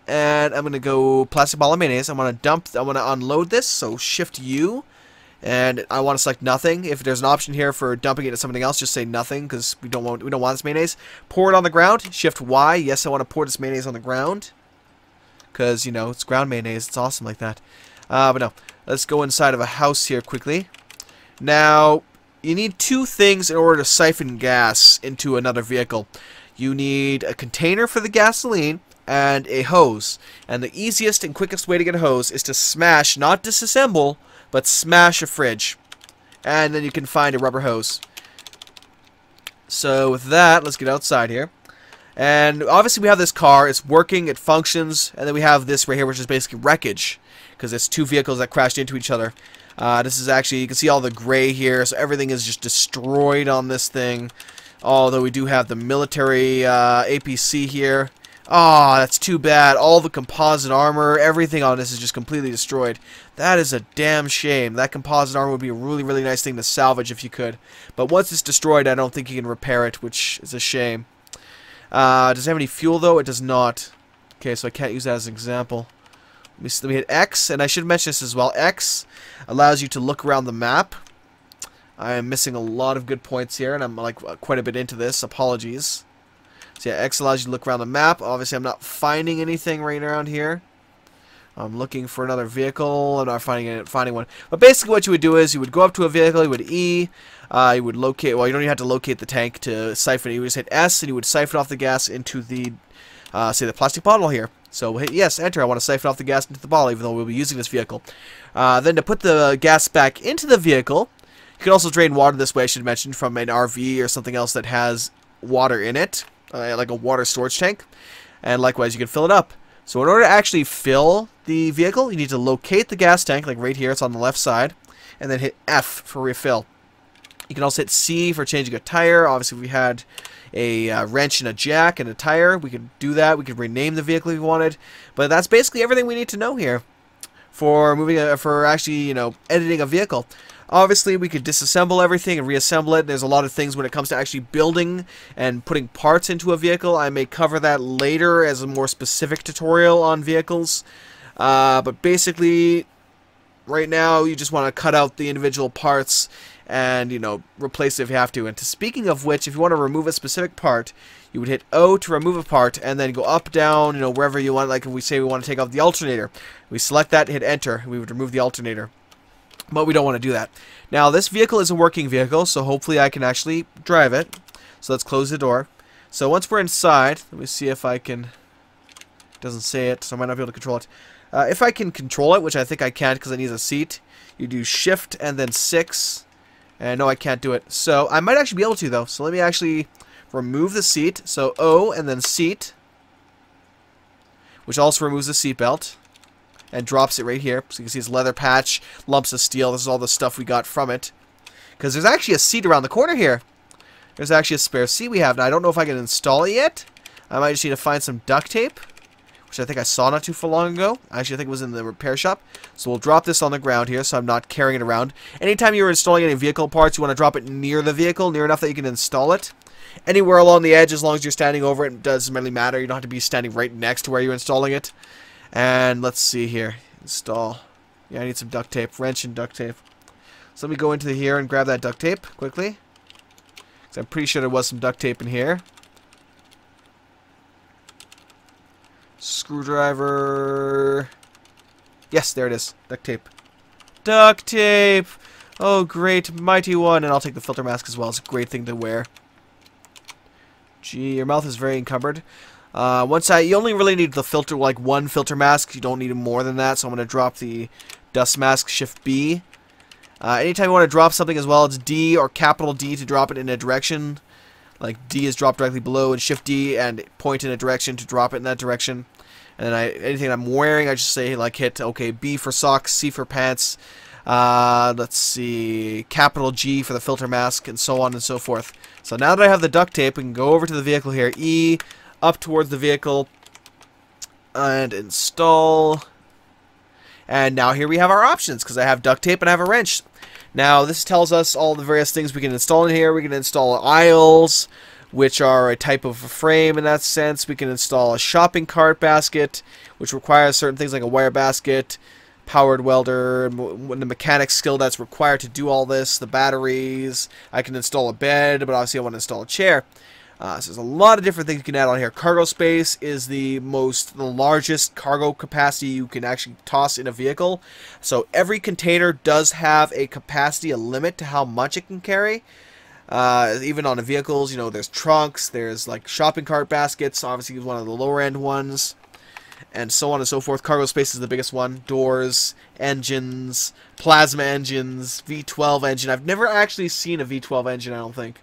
And I'm going to go plastic ball of mayonnaise. I'm going to unload this, so Shift U. And I want to select nothing. If there's an option here for dumping it to something else, just say nothing, because we don't want this mayonnaise. Pour it on the ground. Shift Y. Yes, I want to pour this mayonnaise on the ground, because you know it's ground mayonnaise. It's awesome like that. But no, let's go inside of a house here quickly. Now you need two things in order to siphon gas into another vehicle. You need a container for the gasoline and a hose. And the easiest and quickest way to get a hose is to smash, not disassemble, but smash a fridge, and then you can find a rubber hose. So with that, let's get outside here. And obviously we have this car, it's working, it functions, and then we have this right here, which is basically wreckage, because it's two vehicles that crashed into each other. This is actually, you can see all the gray here, so everything is just destroyed on this thing. Although we do have the military APC here. Oh, that's too bad. All the composite armor, everything on this is just completely destroyed. That is a damn shame. That composite armor would be a really, really nice thing to salvage if you could. But once it's destroyed, I don't think you can repair it, which is a shame. Does it have any fuel, though? It does not. Okay, so I can't use that as an example. Let me hit X, and I should mention this as well. X allows you to look around the map. I am missing a lot of good points here, and I'm like quite a bit into this. Apologies. So yeah, X allows you to look around the map. Obviously, I'm not finding anything right around here. I'm looking for another vehicle. I'm not finding one. But basically what you would do is you would go up to a vehicle, you would E, you would locate, well, you don't even have to locate the tank to siphon it. You would just hit S, and you would siphon off the gas into the, say, the plastic bottle here. So we'll hit yes, enter. I want to siphon off the gas into the bottle, even though we'll be using this vehicle. Then to put the gas back into the vehicle, you can also drain water this way, I should mention, from an RV or something else that has water in it. Like a water storage tank, and likewise you can fill it up. So in order to actually fill the vehicle, you need to locate the gas tank, like right here, it's on the left side, and then hit F for refill. You can also hit C for changing a tire. Obviously, if we had a wrench and a jack and a tire, we could do that. We could rename the vehicle if we wanted, but that's basically everything we need to know here for actually, you know, editing a vehicle. Obviously, we could disassemble everything and reassemble it. There's a lot of things when it comes to actually building and putting parts into a vehicle. I may cover that later as a more specific tutorial on vehicles. But basically, right now, you just want to cut out the individual parts and, you know, replace it if you have to. And speaking of which, if you want to remove a specific part, you would hit O to remove a part, and then go up, down, you know, wherever you want. Like if we say we want to take off the alternator, we select that, hit Enter, and we would remove the alternator. But we don't want to do that. Now, this vehicle is a working vehicle, so hopefully I can actually drive it. So let's close the door. So once we're inside, let me see if I can... It doesn't say it, so I might not be able to control it. If I can control it, which I think I can't because it needs a seat, you do Shift and then 6. And no, I can't do it. So I might actually be able to, though. So let me actually remove the seat. So O and then seat, which also removes the seat belt. And drops it right here. So you can see it's leather patch, lumps of steel. This is all the stuff we got from it. Because there's actually a seat around the corner here. There's actually a spare seat we have. Now, I don't know if I can install it yet. I might just need to find some duct tape, which I think I saw not too long ago. Actually, I think it was in the repair shop. So we'll drop this on the ground here so I'm not carrying it around. Anytime you're installing any vehicle parts, you want to drop it near the vehicle, near enough that you can install it. Anywhere along the edge, as long as you're standing over it, it doesn't really matter. You don't have to be standing right next to where you're installing it. And let's see here. Install. Yeah, I need some duct tape. Wrench and duct tape. So let me go into here and grab that duct tape quickly. Because I'm pretty sure there was some duct tape in here. Screwdriver. Yes, there it is. Duct tape. Duct tape! Oh, great. Mighty one. And I'll take the filter mask as well. It's a great thing to wear. Gee, your mouth is very encumbered. You only really need the filter, like one filter mask. You don't need more than that. So I'm going to drop the dust mask, Shift B. Anytime you want to drop something as well, it's D or capital D to drop it in a direction. Like D is dropped directly below, and Shift D and point in a direction to drop it in that direction. And then anything I'm wearing, I just say like hit OK, B for socks, C for pants, Let's see, capital G for the filter mask, and so on and so forth. So now that I have the duct tape, we can go over to the vehicle here, E, up towards the vehicle, and install. And now here we have our options, because I have duct tape and I have a wrench. Now this tells us all the various things we can install in here. We can install aisles, which are a type of a frame in that sense. We can install a shopping cart basket, which requires certain things like a wire basket, powered welder, and the mechanic skill that's required to do all this, the batteries. I can install a bed, but obviously I want to install a chair. So there's a lot of different things you can add on here. Cargo space is the largest cargo capacity you can actually toss in a vehicle. So every container does have a capacity, a limit to how much it can carry. Even on the vehicles, you know, there's trunks, there's like shopping cart baskets, obviously one of the lower end ones, and so on and so forth. Cargo space is the biggest one. Doors, engines, plasma engines, V12 engine. I've never actually seen a V12 engine, I don't think.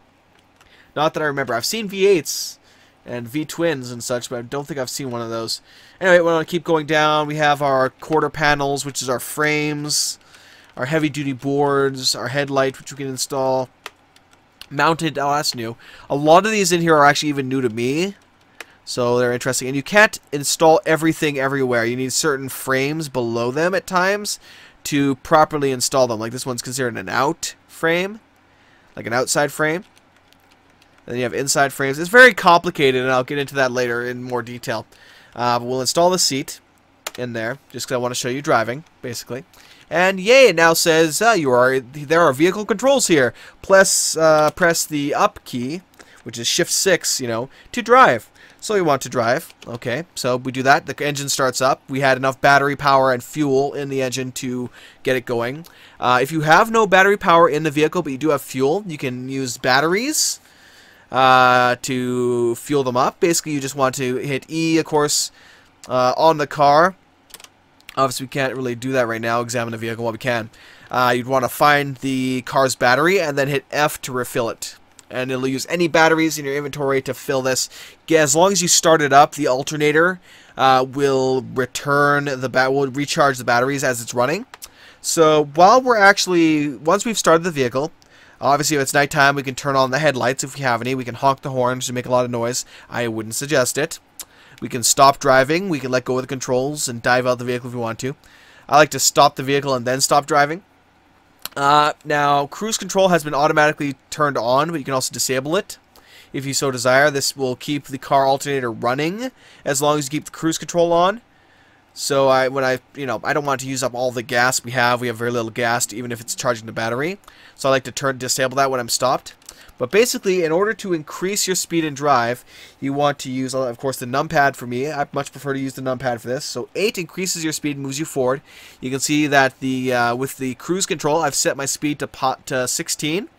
Not that I remember. I've seen V8s and V-twins and such, but I don't think I've seen one of those. Anyway, we're going to keep going down. We have our quarter panels, which is our frames, our heavy-duty boards, our headlight, which we can install. Mounted, oh, that's new. A lot of these in here are actually even new to me, so they're interesting. And you can't install everything everywhere. You need certain frames below them at times to properly install them. Like this one's considered an out frame, like an outside frame. Then you have inside frames. It's very complicated, and I'll get into that later in more detail. But we'll install the seat in there, just because I want to show you driving, basically. And yay, it now says there are vehicle controls here. Press the up key, which is Shift 6, you know, to drive. So we want to drive. Okay, so we do that. The engine starts up. We had enough battery power and fuel in the engine to get it going. If you have no battery power in the vehicle, but you do have fuel, you can use batteries to fuel them up. Basically, you just want to hit E, of course, on the car. Obviously, we can't really do that right now. Examine the vehicle while we can. You'd want to find the car's battery and then hit F to refill it. And it'll use any batteries in your inventory to fill this. As long as you start it up, the alternator will recharge the batteries as it's running. So once we've started the vehicle, obviously if it's nighttime, we can turn on the headlights if we have any. We can honk the horns to make a lot of noise. I wouldn't suggest it. We can stop driving. We can let go of the controls and dive out the vehicle if we want to. I like to stop the vehicle and then stop driving. Now, cruise control has been automatically turned on, but you can also disable it if you so desire. This will keep the car alternator running as long as you keep the cruise control on. So I don't want to use up all the gas we have. We have very little gas, even if it's charging the battery. So I like to disable that when I'm stopped. But basically, in order to increase your speed and drive, you want to use, of course, the numpad for me. I much prefer to use the numpad for this. So 8 increases your speed and moves you forward. You can see that with the cruise control, I've set my speed to 16.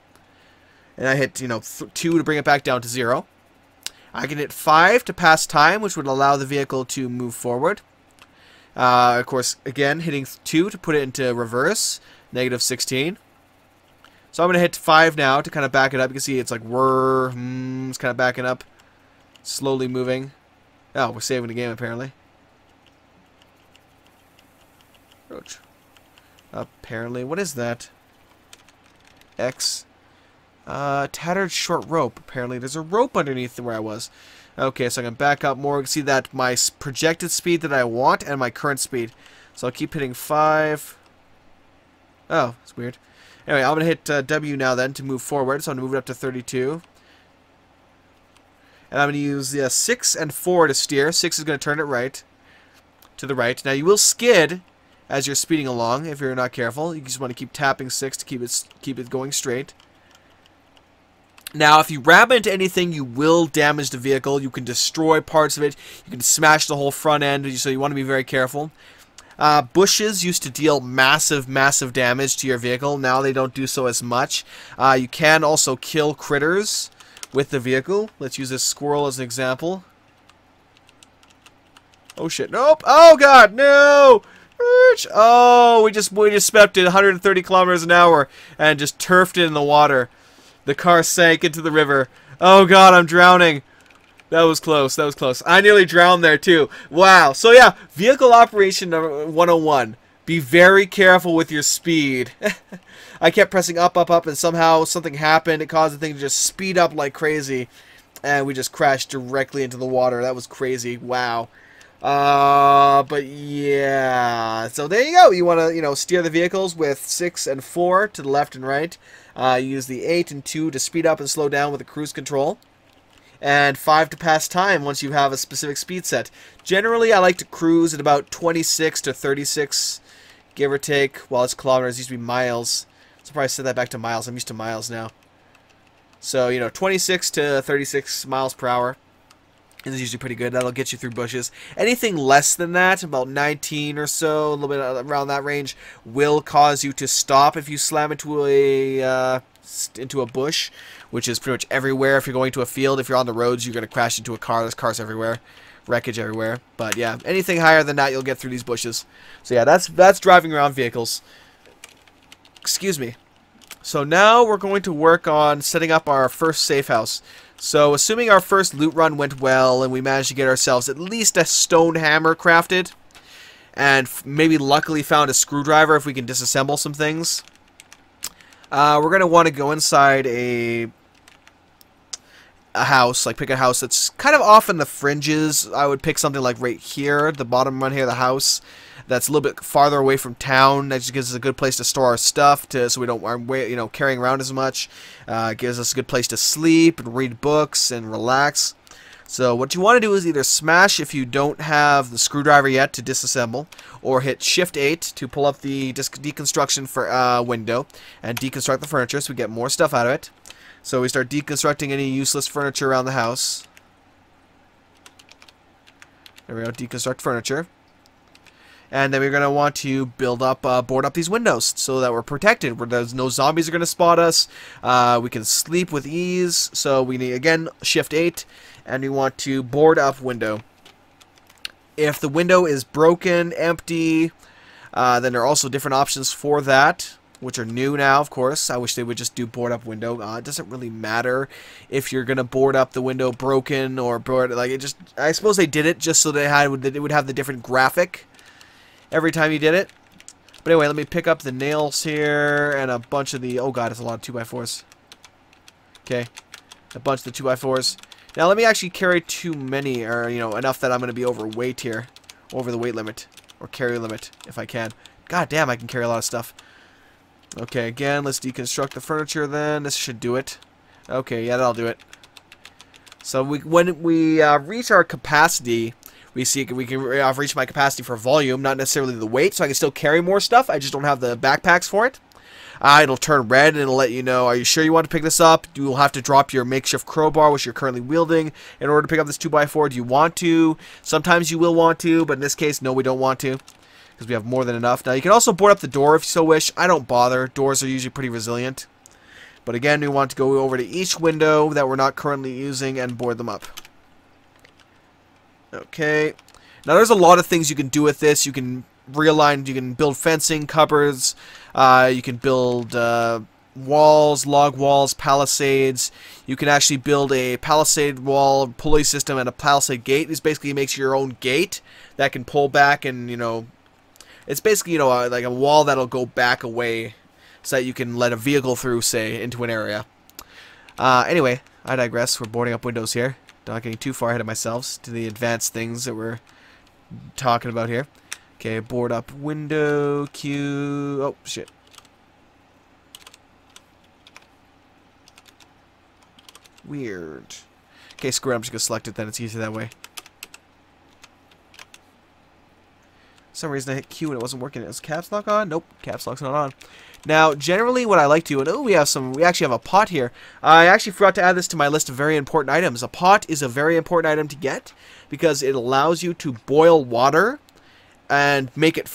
And I hit 2 to bring it back down to 0. I can hit 5 to pass time, which would allow the vehicle to move forward. Of course, again, hitting 2 to put it into reverse, negative 16. So I'm going to hit 5 now to kind of back it up. You can see it's like it's kind of backing up, slowly moving. Oh, we're saving the game apparently. Roach. Apparently, what is that? X. Tattered short rope. Apparently, there's a rope underneath where I was. Okay, so I can back up more. You can see that my projected speed that I want and my current speed. So I'll keep hitting 5. Oh, it's weird. Anyway, I'm going to hit W now then to move forward. So I'm going to move it up to 32. And I'm going to use 6 and 4 to steer. 6 is going to turn it to the right. Now you will skid as you're speeding along if you're not careful. You just want to keep tapping 6 to keep it going straight. Now, if you ram into anything, you will damage the vehicle. You can destroy parts of it. You can smash the whole front end, so you want to be very careful. Bushes used to deal massive damage to your vehicle. Now they don't do so as much. You can also kill critters with the vehicle. Let's use this squirrel as an example. Oh shit, nope! Oh god, no! Oh, we just swept it 130 kilometers an hour and just turfed it in the water. The car sank into the river. Oh god, I'm drowning. That was close. That was close. I nearly drowned there too. Wow. So yeah, vehicle operation number 101. Be very careful with your speed. I kept pressing up, up, up, and somehow something happened. It caused the thing to just speed up like crazy. And we just crashed directly into the water. That was crazy. Wow. But yeah. So there you go. You want to, steer the vehicles with 6 and 4 to the left and right. Use the 8 and 2 to speed up and slow down with the cruise control. And 5 to pass time once you have a specific speed set. Generally, I like to cruise at about 26 to 36, give or take. Well, it's kilometers. It used to be miles. So probably set that back to miles. I'm used to miles now. So, 26 to 36 miles per hour is usually pretty good. That'll get you through bushes. Anything less than that, about 19 or so, a little bit around that range, will cause you to stop if you slam into a bush, which is pretty much everywhere. If you're going to a field, if you're on the roads, you're going to crash into a car. There's cars everywhere. Wreckage everywhere. But yeah, anything higher than that, you'll get through these bushes. So yeah, that's driving around vehicles. Excuse me. So now we're going to work on setting up our first safe house. So assuming our first loot run went well and we managed to get ourselves at least a stone hammer crafted, and maybe luckily found a screwdriver if we can disassemble some things, we're going to want to go inside a house, like pick a house that's kind of off in the fringes. I would pick something like right here, the bottom one here, the house that's a little bit farther away from town. That just gives us a good place to store our stuff, so we don't carrying around as much. Gives us a good place to sleep and read books and relax. So what you want to do is either smash if you don't have the screwdriver yet to disassemble, or hit Shift 8 to pull up the deconstruction for window and deconstruct the furniture so we get more stuff out of it. So we start deconstructing any useless furniture around the house. There we go, deconstruct furniture. And then we're going to want to board up these windows so that we're protected. Where there's no zombies are going to spot us. We can sleep with ease. So we need, again, Shift 8. And we want to board up window. If the window is broken, empty, then there are also different options for that, which are new now, of course. I wish they would just do board up window. It doesn't really matter if you're gonna board up the window broken or I suppose they did it just so it would have the different graphic every time you did it. But anyway, let me pick up the nails here and a bunch of the. Oh god, it's a lot of 2x4s. Okay, a bunch of the 2x4s. Now let me actually carry too many, or enough that I'm gonna be overweight here, over the weight limit or carry limit if I can. God damn, I can carry a lot of stuff. Okay, again, let's deconstruct the furniture then. This should do it. Okay, yeah, that'll do it. So when we reach our capacity, we can I've reached my capacity for volume, not necessarily the weight, so I can still carry more stuff. I just don't have the backpacks for it. It'll turn red and it'll let you know, are you sure you want to pick this up? You will have to drop your makeshift crowbar, which you're currently wielding, in order to pick up this 2x4. Do you want to? Sometimes you will want to, but in this case, no, we don't want to, because we have more than enough. Now, you can also board up the door if you so wish. I don't bother. Doors are usually pretty resilient. But again, we want to go over to each window that we're not currently using and board them up. Okay. Now, there's a lot of things you can do with this. You can realign, you can build fencing, cupboards, you can build walls, log walls, palisades. You can actually build a palisade wall, pulley system, and a palisade gate. This basically makes your own gate that can pull back and, it's basically, like a wall that'll go back away so that you can let a vehicle through, say, into an area. Anyway, I digress. We're boarding up windows here. Not getting too far ahead of myself to the advanced things that we're talking about here. Okay, board up window, queue. Oh, shit. Weird. Okay, screw it. I'm just going to select it then. It's easier that way. For some reason I hit Q and it wasn't working. Is caps lock on? Nope, caps lock's not on. Now, generally what I like to, and we actually have a pot here. I actually forgot to add this to my list of very important items. A pot is a very important item to get because it allows you to boil water and make it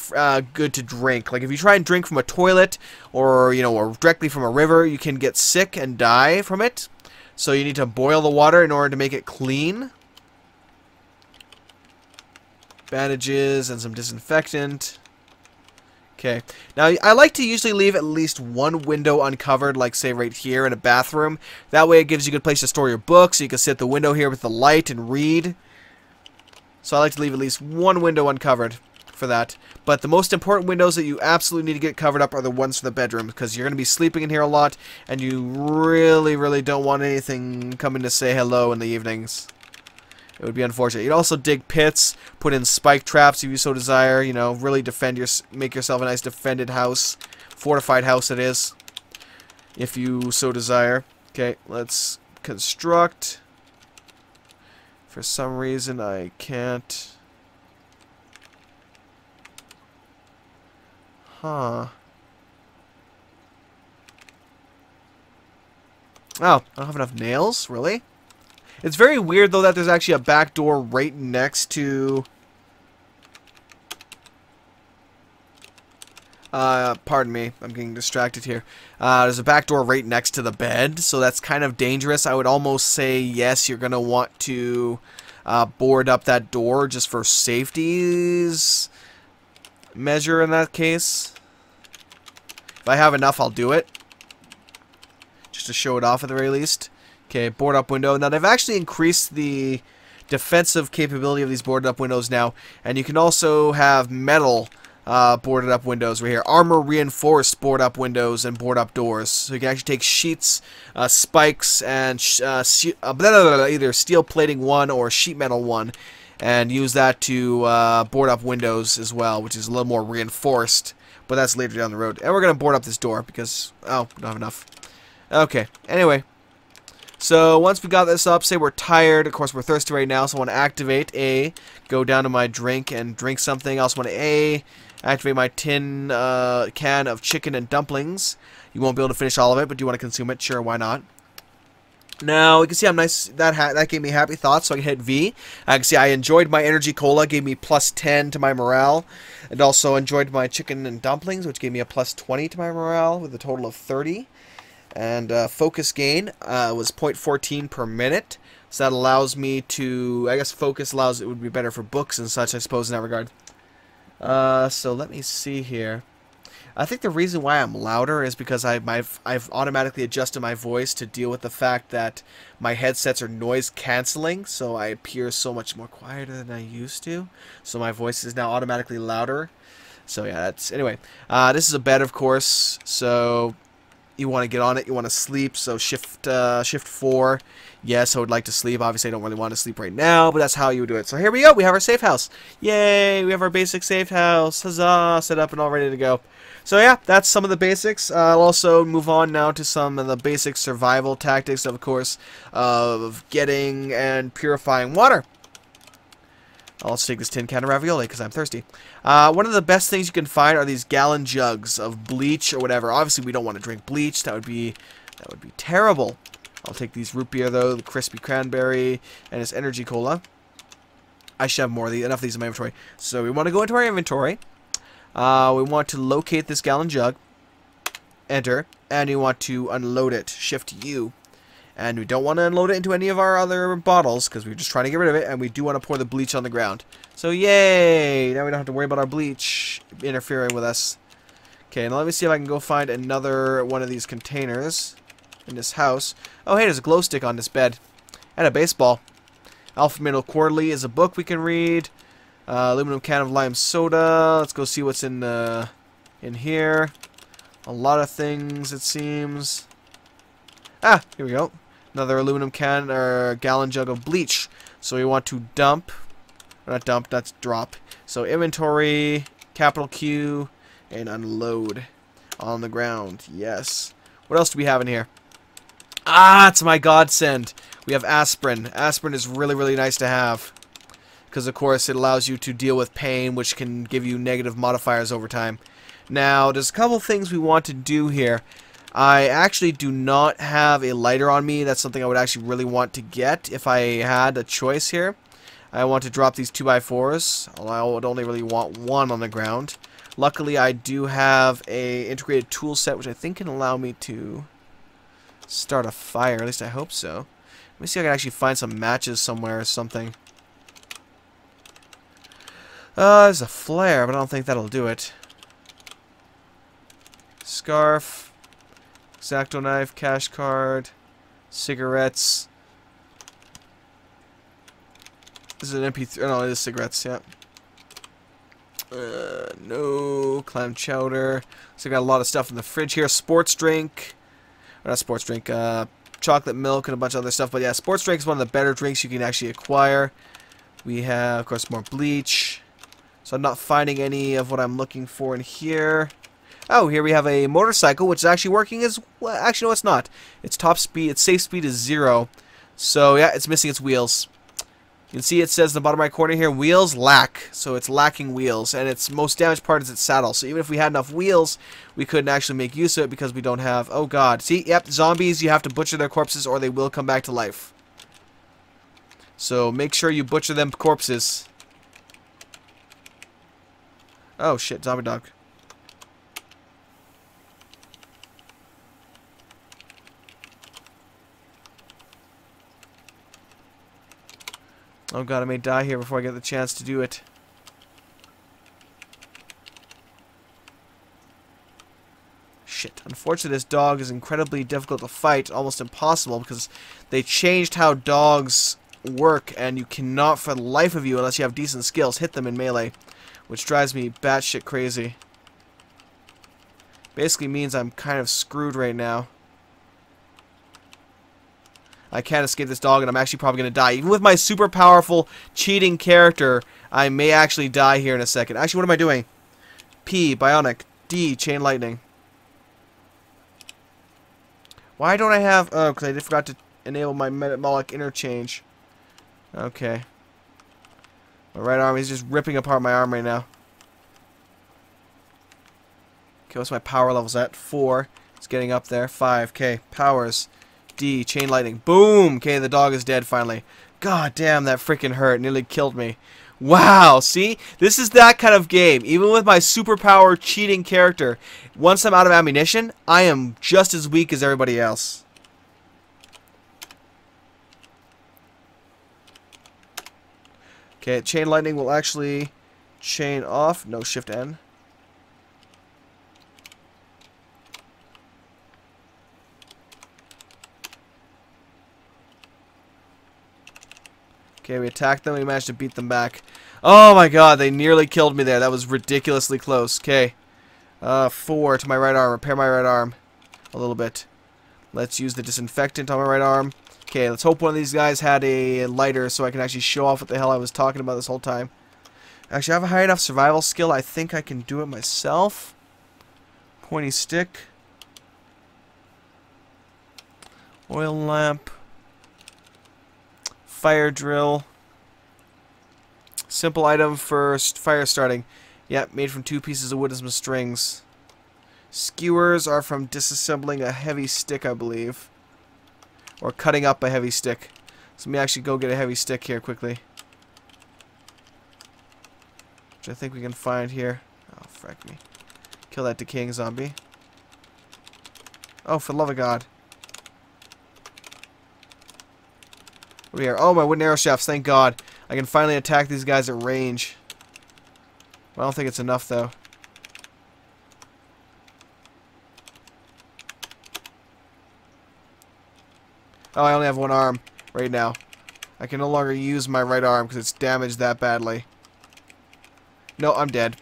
good to drink. Like if you try and drink from a toilet or or directly from a river, you can get sick and die from it. So you need to boil the water in order to make it clean. Bandages and some disinfectant. Okay. Now, I like to usually leave at least one window uncovered, like, say, right here in a bathroom. That way it gives you a good place to store your books, so you can sit at the window here with the light and read. So I like to leave at least one window uncovered for that. But the most important windows that you absolutely need to get covered up are the ones for the bedroom, because you're going to be sleeping in here a lot, and you really, really don't want anything coming to say hello in the evenings. It would be unfortunate. You'd also dig pits, put in spike traps if you so desire, you know, really make yourself a nice defended house, fortified house it is, if you so desire. Okay, let's construct. For some reason I can't. Huh. Oh, I don't have enough nails? Really? It's very weird, though, that there's actually a back door right next to... pardon me, I'm getting distracted here. There's a back door right next to the bed, so that's kind of dangerous. I would almost say, yes, you're going to want to board up that door just for safety's measure in that case. If I have enough, I'll do it. Just to show it off at the very least. Okay, board up window. Now, they've actually increased the defensive capability of these boarded up windows now, and you can also have metal boarded up windows right here. Armor reinforced board up windows and board up doors. So you can actually take sheets, spikes, and either steel plating one or sheet metal one, and use that to board up windows as well, which is a little more reinforced, but that's later down the road. And we're going to board up this door because, oh, we don't have enough. Okay, anyway. So once we got this up, say we're tired, of course we're thirsty right now, so I want to activate A, go down to my drink and drink something. I also want to activate my tin can of chicken and dumplings. You won't be able to finish all of it, but do you want to consume it? Sure, why not? Now, you can see I'm nice. That gave me happy thoughts, so I can hit V. I can see I enjoyed my energy cola, gave me plus 10 to my morale, and also enjoyed my chicken and dumplings, which gave me a plus 20 to my morale, with a total of 30. And focus gain was 0.14 per minute, so that allows me to, I guess focus allows, it would be better for books and such, I suppose, in that regard. So let me see here. I think the reason why I'm louder is because I've automatically adjusted my voice to deal with the fact that my headsets are noise canceling, so I appear so much more quieter than I used to. So my voice is now automatically louder. So yeah, that's, anyway. This is a bed, of course, so you want to get on it, you want to sleep, so shift 4. Yes, I would like to sleep. Obviously, I don't really want to sleep right now, but that's how you would do it. So here we go. We have our safe house. Yay! We have our basic safe house. Huzzah! Set up and all ready to go. So yeah, that's some of the basics. I'll also move on now to some of the basic survival tactics, of course, of getting and purifying water. I'll also take this tin can of ravioli because I'm thirsty. One of the best things you can find are these gallon jugs of bleach or whatever. Obviously, we don't want to drink bleach. That would be terrible. I'll take these root beer though, the crispy cranberry, and this energy cola. I should have more of these, enough of these in my inventory. So we want to go into our inventory. We want to locate this gallon jug. Enter, and we want to unload it. Shift U. And we don't want to unload it into any of our other bottles, because we're just trying to get rid of it, and we do want to pour the bleach on the ground. So, yay! Now we don't have to worry about our bleach interfering with us. Okay, now let me see if I can go find another one of these containers in this house. Oh, hey, there's a glow stick on this bed. And a baseball. Alpha Middle Quarterly is a book we can read. Aluminum can of lime soda. Let's go see what's in here. A lot of things, it seems. Ah, here we go. Another aluminum can or gallon jug of bleach. So we want to dump. Not dump, that's drop. So inventory, capital Q, and unload on the ground. Yes. What else do we have in here? Ah, it's my godsend. We have aspirin. Aspirin is really, really nice to have. Because, of course, it allows you to deal with pain, which can give you negative modifiers over time. Now, there's a couple things we want to do here. I actually do not have a lighter on me. That's something I would actually really want to get if I had a choice here. I want to drop these 2x4s. I would only really want one on the ground. Luckily, I do have a integrated tool set, which I think can allow me to start a fire. At least I hope so. Let me see if I can actually find some matches somewhere or something. There's a flare, but I don't think that'll do it. Scarf. X-Acto knife, cash card, cigarettes. This is an MP3. Oh, no, it is cigarettes, yeah. No. Clam chowder. So I got a lot of stuff in the fridge here. Sports drink. Or not sports drink. Chocolate milk and a bunch of other stuff. But yeah, sports drink is one of the better drinks you can actually acquire. We have, of course, more bleach. So I'm not finding any of what I'm looking for in here. Oh, here we have a motorcycle, which is actually working as well. Actually, no, it's not. Its top speed, its safe speed is 0. So yeah, it's missing its wheels. You can see it says in the bottom right corner here, wheels lack. So it's lacking wheels, and its most damaged part is its saddle. So even if we had enough wheels, we couldn't actually make use of it because we don't have... Oh god. See, yep, zombies, you have to butcher their corpses or they will come back to life. So make sure you butcher them corpses. Oh shit, zombie dog. Oh god, I may die here before I get the chance to do it. Shit. Unfortunately, this dog is incredibly difficult to fight, almost impossible, because they changed how dogs work, and you cannot, for the life of you, unless you have decent skills, hit them in melee, which drives me batshit crazy. Basically means I'm kind of screwed right now. I can't escape this dog, and I'm actually probably going to die. Even with my super powerful cheating character, I may actually die here in a second. Actually, what am I doing? P, bionic. D, chain lightning. Why don't I have... Oh, because I forgot to enable my metabolic interchange. Okay. My right arm is just ripping apart my arm right now. Okay, what's my power levels at? 4. It's getting up there. 5. Okay, powers. D, chain lightning. Boom! Okay, the dog is dead finally. God damn, that freaking hurt. It nearly killed me. Wow, see? This is that kind of game. Even with my superpower cheating character, once I'm out of ammunition, I am just as weak as everybody else. Okay, chain lightning will actually chain off. No, shift N. Okay, we attacked them. We managed to beat them back. Oh my god, they nearly killed me there. That was ridiculously close. Okay. 4 to my right arm. Repair my right arm a little bit. Let's use the disinfectant on my right arm. Okay, let's hope one of these guys had a lighter so I can actually show off what the hell I was talking about this whole time. Actually, I have a high enough survival skill. I think I can do it myself. Pointy stick. Oil lamp. Fire drill. Simple item for fire starting. Yep, made from 2 pieces of wood and some strings. Skewers are from disassembling a heavy stick, I believe. Or cutting up a heavy stick. So let me actually go get a heavy stick here quickly. Which I think we can find here. Oh, frack me. Kill that decaying zombie. Oh, for the love of God. What do we hear? Oh, my wooden arrow shafts, thank God. I can finally attack these guys at range. I don't think it's enough, though. Oh, I only have one arm right now. I can no longer use my right arm because it's damaged that badly. No, I'm dead.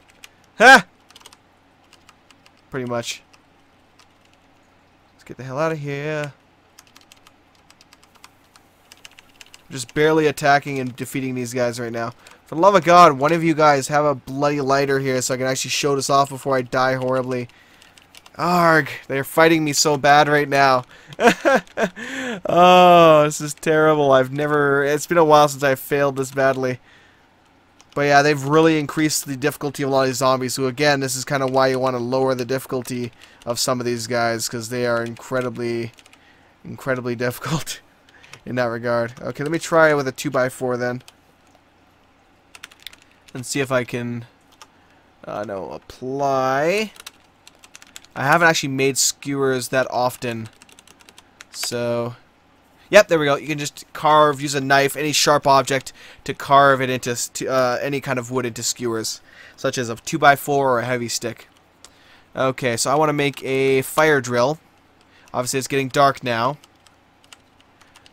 Ha! Pretty much. Let's get the hell out of here. Just barely attacking and defeating these guys right now. For the love of God, one of you guys have a bloody lighter here so I can actually show this off before I die horribly. Arg, they're fighting me so bad right now. Oh, this is terrible. It's been a while since I failed this badly. But yeah, they've really increased the difficulty of a lot of these zombies. So again, this is kind of why you want to lower the difficulty of some of these guys, because they are incredibly difficult in that regard. Okay, let me try it with a 2x4 then. And see if I can, apply. I haven't actually made skewers that often. So, yep, there we go. You can just carve, use a knife, any sharp object to carve it into any kind of wood into skewers, such as a 2x4 or a heavy stick. Okay, so I want to make a fire drill. Obviously, it's getting dark now.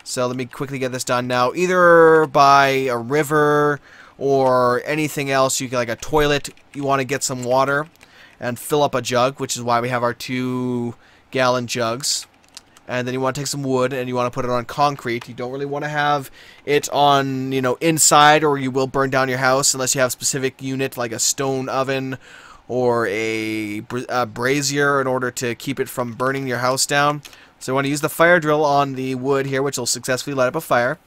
So let me quickly get this done now. Either by a river or anything else. You can, like a toilet, you want to get some water and fill up a jug, which is why we have our 2-gallon jugs. And then you want to take some wood and you want to put it on concrete. You don't really want to have it on, you know, inside, or you will burn down your house unless you have a specific unit like a stone oven or a brazier in order to keep it from burning your house down. So you want to use the fire drill on the wood here, which will successfully light up a fire.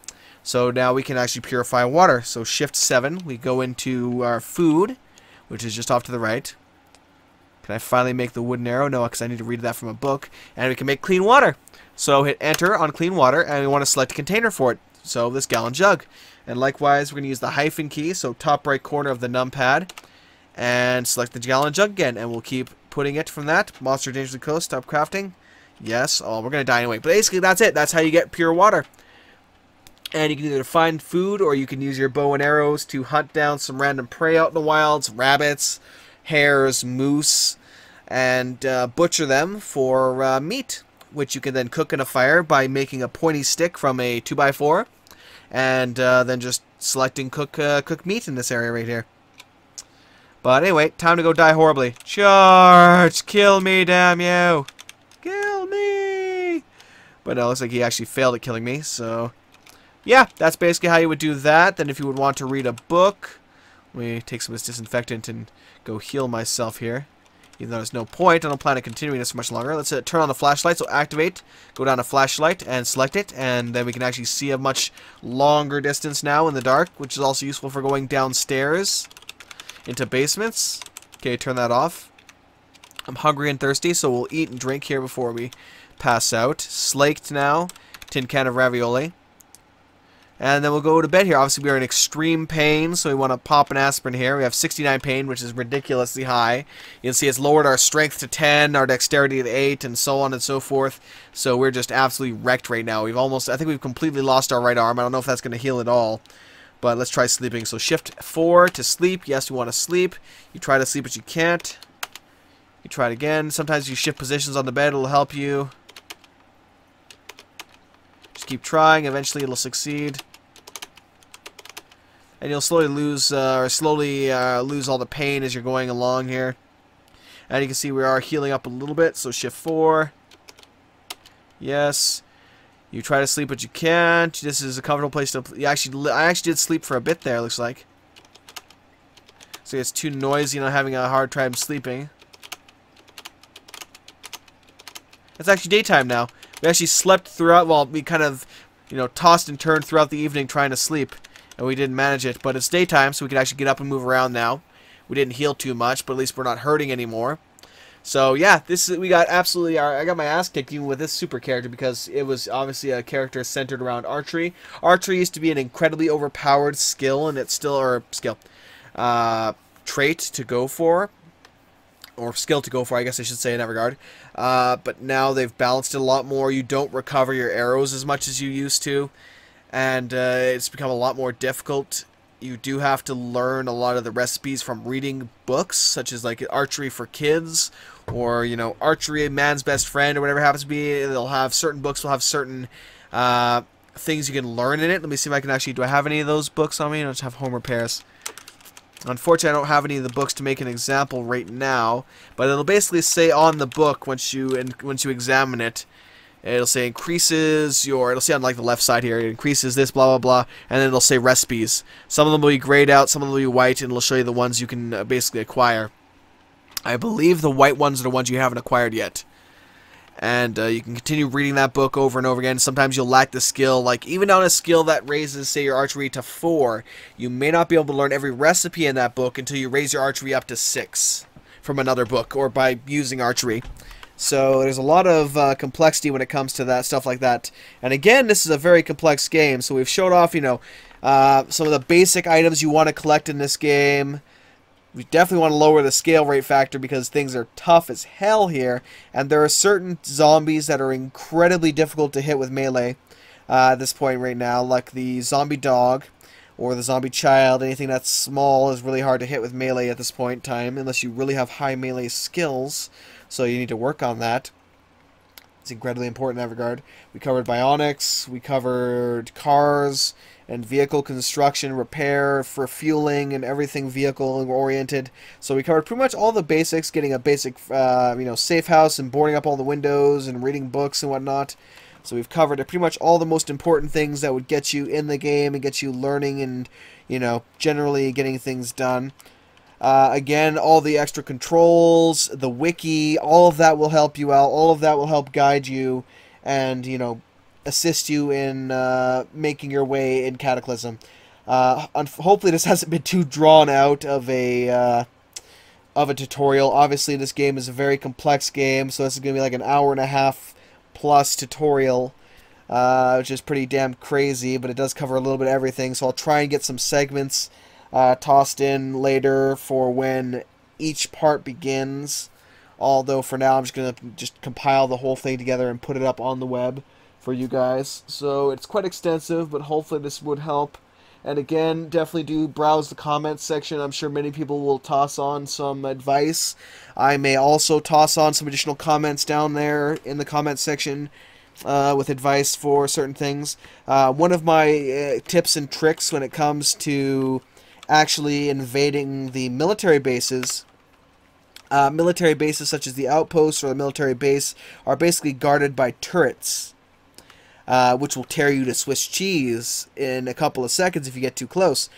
So now we can actually purify water. So Shift 7, we go into our food, which is just off to the right. Can I finally make the wooden arrow? No, because I need to read that from a book. And we can make clean water. So hit enter on clean water, and we want to select a container for it. So this gallon jug. And likewise, we're going to use the hyphen key, so top right corner of the numpad, and select the gallon jug again. And we'll keep putting it from that. Monster dangerously close, stop crafting. Yes, oh, we're going to die anyway. But basically, that's it. That's how you get pure water. And you can either find food, or you can use your bow and arrows to hunt down some random prey out in the wilds, rabbits, hares, moose, and butcher them for meat, which you can then cook in a fire by making a pointy stick from a 2x4, and then just selecting cook meat in this area right here. But anyway, time to go die horribly. Charge! Kill me, damn you! Kill me! But no, it looks like he actually failed at killing me, so yeah, that's basically how you would do that. Then if you would want to read a book, let me take some of this disinfectant and go heal myself here. Even though there's no point, I don't plan on continuing this for much longer. Let's turn on the flashlight, so activate, go down to flashlight and select it, and then we can actually see a much longer distance now in the dark, which is also useful for going downstairs into basements. Okay, turn that off. I'm hungry and thirsty, so we'll eat and drink here before we pass out. Slaked now, tin can of ravioli. And then we'll go to bed here. Obviously, we are in extreme pain, so we want to pop an aspirin here. We have 69 pain, which is ridiculously high. You can see it's lowered our strength to 10, our dexterity to 8, and so on and so forth. So we're just absolutely wrecked right now. I think we've completely lost our right arm. I don't know if that's going to heal at all. But let's try sleeping. So Shift 4 to sleep. Yes, you want to sleep. You try to sleep, but you can't. You try it again. Sometimes you shift positions on the bed. It'll help you. Just keep trying. Eventually, it'll succeed. And you'll slowly lose lose all the pain as you're going along here. And you can see we are healing up a little bit. So Shift 4. Yes. You try to sleep, but you can't. This is a comfortable place to. I actually did sleep for a bit there. Looks like. So it's too noisy, and I'm having a hard time sleeping. It's actually daytime now. We actually slept throughout. Well, we kind of, tossed and turned throughout the evening trying to sleep, and we didn't manage it. But it's daytime, so we can actually get up and move around now. We didn't heal too much, but at least we're not hurting anymore. So yeah, I got my ass kicked even with this super character because it was obviously a character centered around archery. Archery used to be an incredibly overpowered skill, and it's still trait to go for, or skill to go for, I guess I should say in that regard. But now they've balanced it a lot more. You don't recover your arrows as much as you used to, and it's become a lot more difficult. You do have to learn a lot of the recipes from reading books, such as like Archery for Kids, or Archery Man's Best Friend, or whatever it happens to be. They'll have certain books. Will have certain things you can learn in it. Let me see if I can actually. Do I have any of those books on me? I don't have home repairs. Unfortunately, I don't have any of the books to make an example right now. But it'll basically say on the book once you examine it. It'll say it'll say on like the left side here, it increases this, blah, blah, blah, and then it'll say recipes. Some of them will be grayed out, some of them will be white, and it'll show you the ones you can basically acquire. I believe the white ones are the ones you haven't acquired yet. And you can continue reading that book over and over again. Sometimes you'll lack the skill, like even on a skill that raises, say, your archery to 4, you may not be able to learn every recipe in that book until you raise your archery up to 6 from another book, or by using archery. So there's a lot of complexity when it comes to that stuff like that. And again, this is a very complex game. So we've showed off, some of the basic items you want to collect in this game. We definitely want to lower the scale rate factor because things are tough as hell here. And there are certain zombies that are incredibly difficult to hit with melee at this point right now. Like the zombie dog or the zombie child. Anything that's small is really hard to hit with melee at this point in time. Unless you really have high melee skills. So you need to work on that. It's incredibly important in that regard. We covered bionics, we covered cars, and vehicle construction, repair, for fueling, and everything vehicle oriented. So we covered pretty much all the basics, getting a basic, safe house and boarding up all the windows and reading books and whatnot. So we've covered pretty much all the most important things that would get you in the game and get you learning and, generally getting things done. Again, all the extra controls, the wiki, all of that will help you out. All of that will help guide you and, assist you in making your way in Cataclysm. Hopefully this hasn't been too drawn out of a tutorial. Obviously this game is a very complex game, so this is going to be like an hour and a half plus tutorial, which is pretty damn crazy, but it does cover a little bit of everything, so I'll try and get some segments tossed in later for when each part begins. Although for now I'm just going to compile the whole thing together and put it up on the web for you guys. So it's quite extensive, but hopefully this would help. And again, definitely do browse the comments section. I'm sure many people will toss on some advice. I may also toss on some additional comments down there in the comments section with advice for certain things. One of my tips and tricks when it comes to actually invading the military bases such as the outposts or the military base are basically guarded by turrets, which will tear you to Swiss cheese in a couple of seconds if you get too close.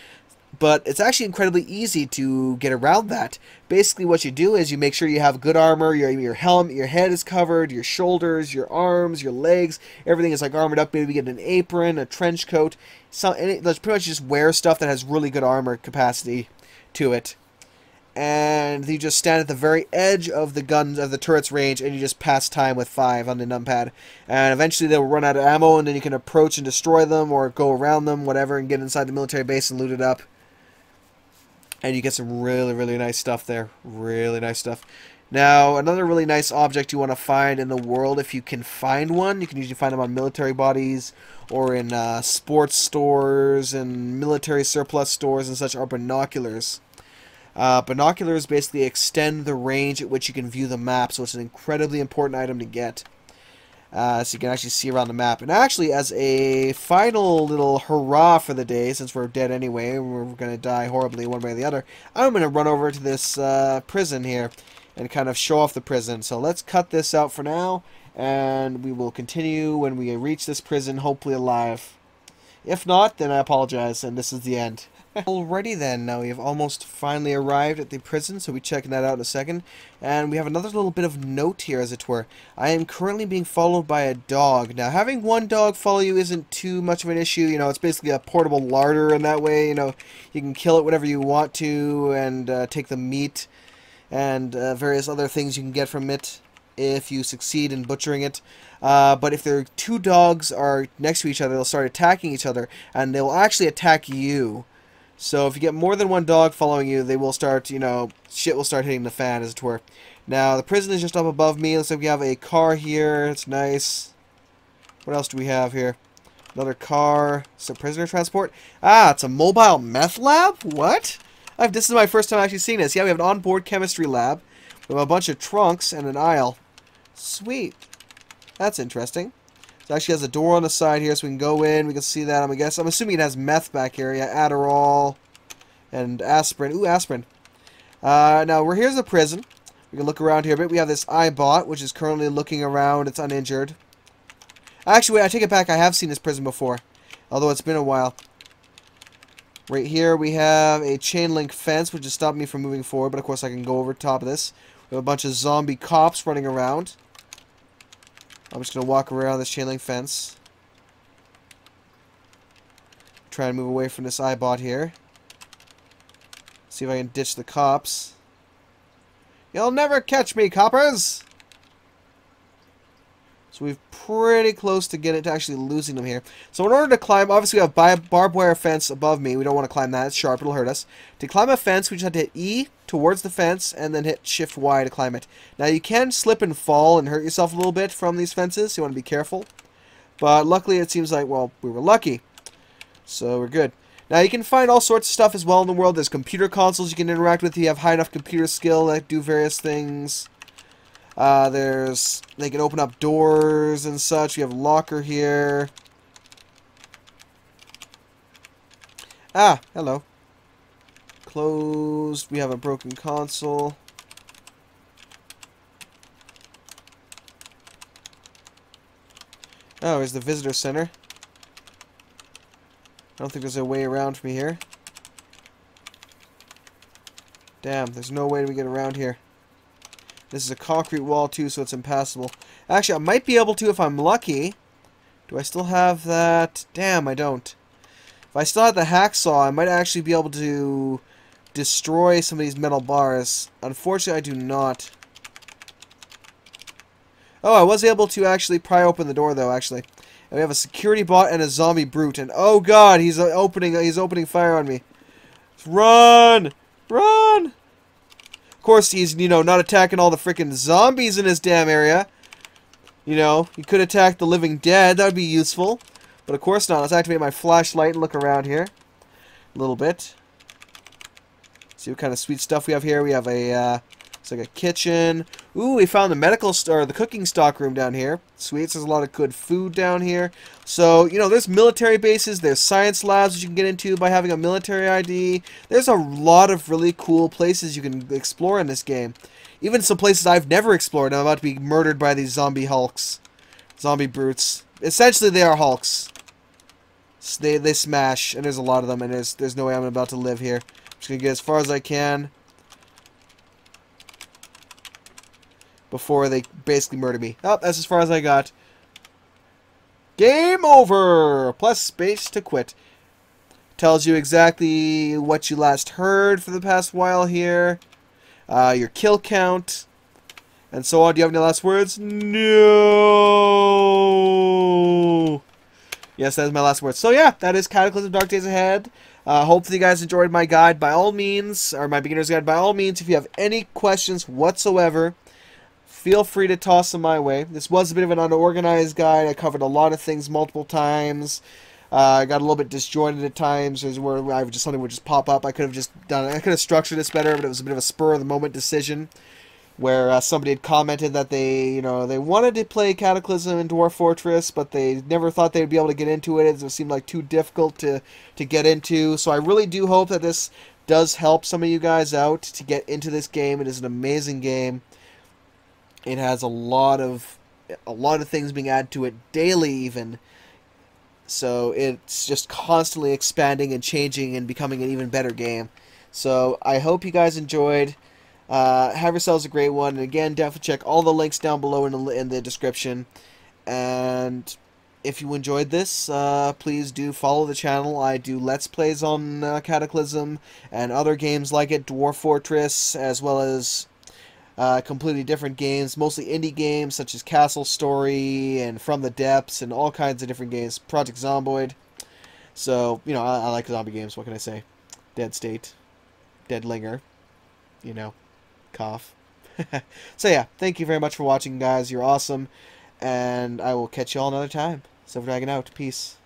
But it's actually incredibly easy to get around that. Basically what you do is you make sure you have good armor, your helmet, your head is covered, your shoulders, your arms, your legs, everything is like armored up. Maybe get an apron, a trench coat. Let's pretty much just wear stuff that has really good armor capacity to it. And you just stand at the very edge of the turret's range, and you just pass time with 5 on the numpad. And eventually they will run out of ammo, and then you can approach and destroy them, or go around them, whatever, and get inside the military base and loot it up. And you get some really, really nice stuff there. Really nice stuff. Now, another really nice object you want to find in the world, if you can find one, you can usually find them on military bodies, or in sports stores, and military surplus stores and such, are binoculars. Binoculars basically extend the range at which you can view the map, so it's an incredibly important item to get. So you can actually see around the map. And actually, as a final little hurrah for the day, since we're dead anyway, we're going to die horribly one way or the other, I'm going to run over to this prison here and kind of show off the prison. So let's cut this out for now, and we will continue when we reach this prison, hopefully alive. If not, then I apologize, and this is the end. Alrighty then, now we have almost finally arrived at the prison, so we'll be checking that out in a second. And we have another little bit of note here, as it were. I am currently being followed by a dog. Now, having one dog follow you isn't too much of an issue. It's basically a portable larder in that way. You can kill it whenever you want to, and take the meat and various other things you can get from it if you succeed in butchering it. But if their two dogs are next to each other, they'll start attacking each other, and they'll actually attack you. So if you get more than one dog following you, they will start, shit will start hitting the fan, as it were. Now, the prison is just up above me. Looks like we have a car here. It's nice. What else do we have here? Another car. Some prisoner transport. Ah, it's a mobile meth lab? What? This is my first time actually seeing this. Yeah, we have an onboard chemistry lab. We have a bunch of trunks and an aisle. Sweet. That's interesting. It actually has a door on the side here, so we can go in. We can see that. I'm assuming it has meth back here. Yeah, Adderall and aspirin. Ooh, aspirin. Now, here's the prison. We can look around here a bit. We have this iBot, which is currently looking around. It's uninjured. Actually, wait, I take it back. I have seen this prison before, although it's been a while. Right here, we have a chain link fence, which has stopped me from moving forward, but of course I can go over top of this. We have a bunch of zombie cops running around. I'm just going to walk around this chain link fence. Try and move away from this iBot here. See if I can ditch the cops. You'll never catch me, coppers! So we're pretty close to actually losing them here. So in order to climb, obviously we have barbed wire fence above me. We don't want to climb that. It's sharp. It'll hurt us. To climb a fence, we just have to hit E towards the fence and then hit Shift Y to climb it. Now you can slip and fall and hurt yourself a little bit from these fences. So you want to be careful. But luckily it seems like, well, we were lucky. So we're good. Now you can find all sorts of stuff as well in the world. There's computer consoles you can interact with. You have high enough computer skill that do various things. They can open up doors and such. We have a locker here. Ah, hello. Closed. We have a broken console. Oh, here's the visitor center. I don't think there's a way around from here. Damn, there's no way we get around here. This is a concrete wall too, so it's impassable. Actually, I might be able to if I'm lucky. Do I still have that? Damn, I don't. If I still had the hacksaw, I might actually be able to destroy some of these metal bars. Unfortunately, I do not. Oh, I was able to actually pry open the door, though, actually. And we have a security bot and a zombie brute. And oh god, he's opening fire on me. Run! Run! Of course, he's, not attacking all the freaking zombies in his damn area. He could attack the living dead. That would be useful. But of course not. Let's activate my flashlight and look around here a little bit. See what kind of sweet stuff we have here. We have a, it's like a kitchen. Ooh, we found the cooking stock room down here. Sweet. So there's a lot of good food down here. So, there's military bases. There's science labs that you can get into by having a military ID. There's a lot of really cool places you can explore in this game. Even some places I've never explored. I'm about to be murdered by these zombie hulks. Zombie brutes. Essentially, they are hulks. They smash, and there's a lot of them, and there's no way I'm about to live here. I'm just going to get as far as I can before they basically murder me. Oh, that's as far as I got. Game over! Plus space to quit. Tells you exactly what you last heard for the past while here. Your kill count, and so on. Do you have any last words? No! Yes, that is my last words. So yeah, that is Cataclysm Dark Days Ahead. Hopefully you guys enjoyed my guide by all means, or my beginner's guide by all means. If you have any questions whatsoever, feel free to toss them my way. This was a bit of an unorganized guide. I covered a lot of things multiple times. I got a little bit disjointed at times. There's where something would just pop up. I could have structured this better, but it was a bit of a spur of the moment decision, where somebody had commented that they wanted to play Cataclysm and Dwarf Fortress, but they never thought they'd be able to get into it. It seemed like too difficult to get into. So I really do hope that this does help some of you guys out to get into this game. It is an amazing game. It has a lot of things being added to it daily, even. So it's just constantly expanding and changing and becoming an even better game. So I hope you guys enjoyed. Have yourselves a great one. And again, definitely check all the links down below in the description. And if you enjoyed this, please do follow the channel. I do Let's Plays on Cataclysm and other games like it, Dwarf Fortress, as well as completely different games, mostly indie games such as Castle Story and From the Depths and all kinds of different games. Project Zomboid. So, I like zombie games. What can I say? Dead State. Deadlinger. Cough. So yeah, thank you very much for watching, guys. You're awesome. And I will catch you all another time. Silver Dragon out. Peace.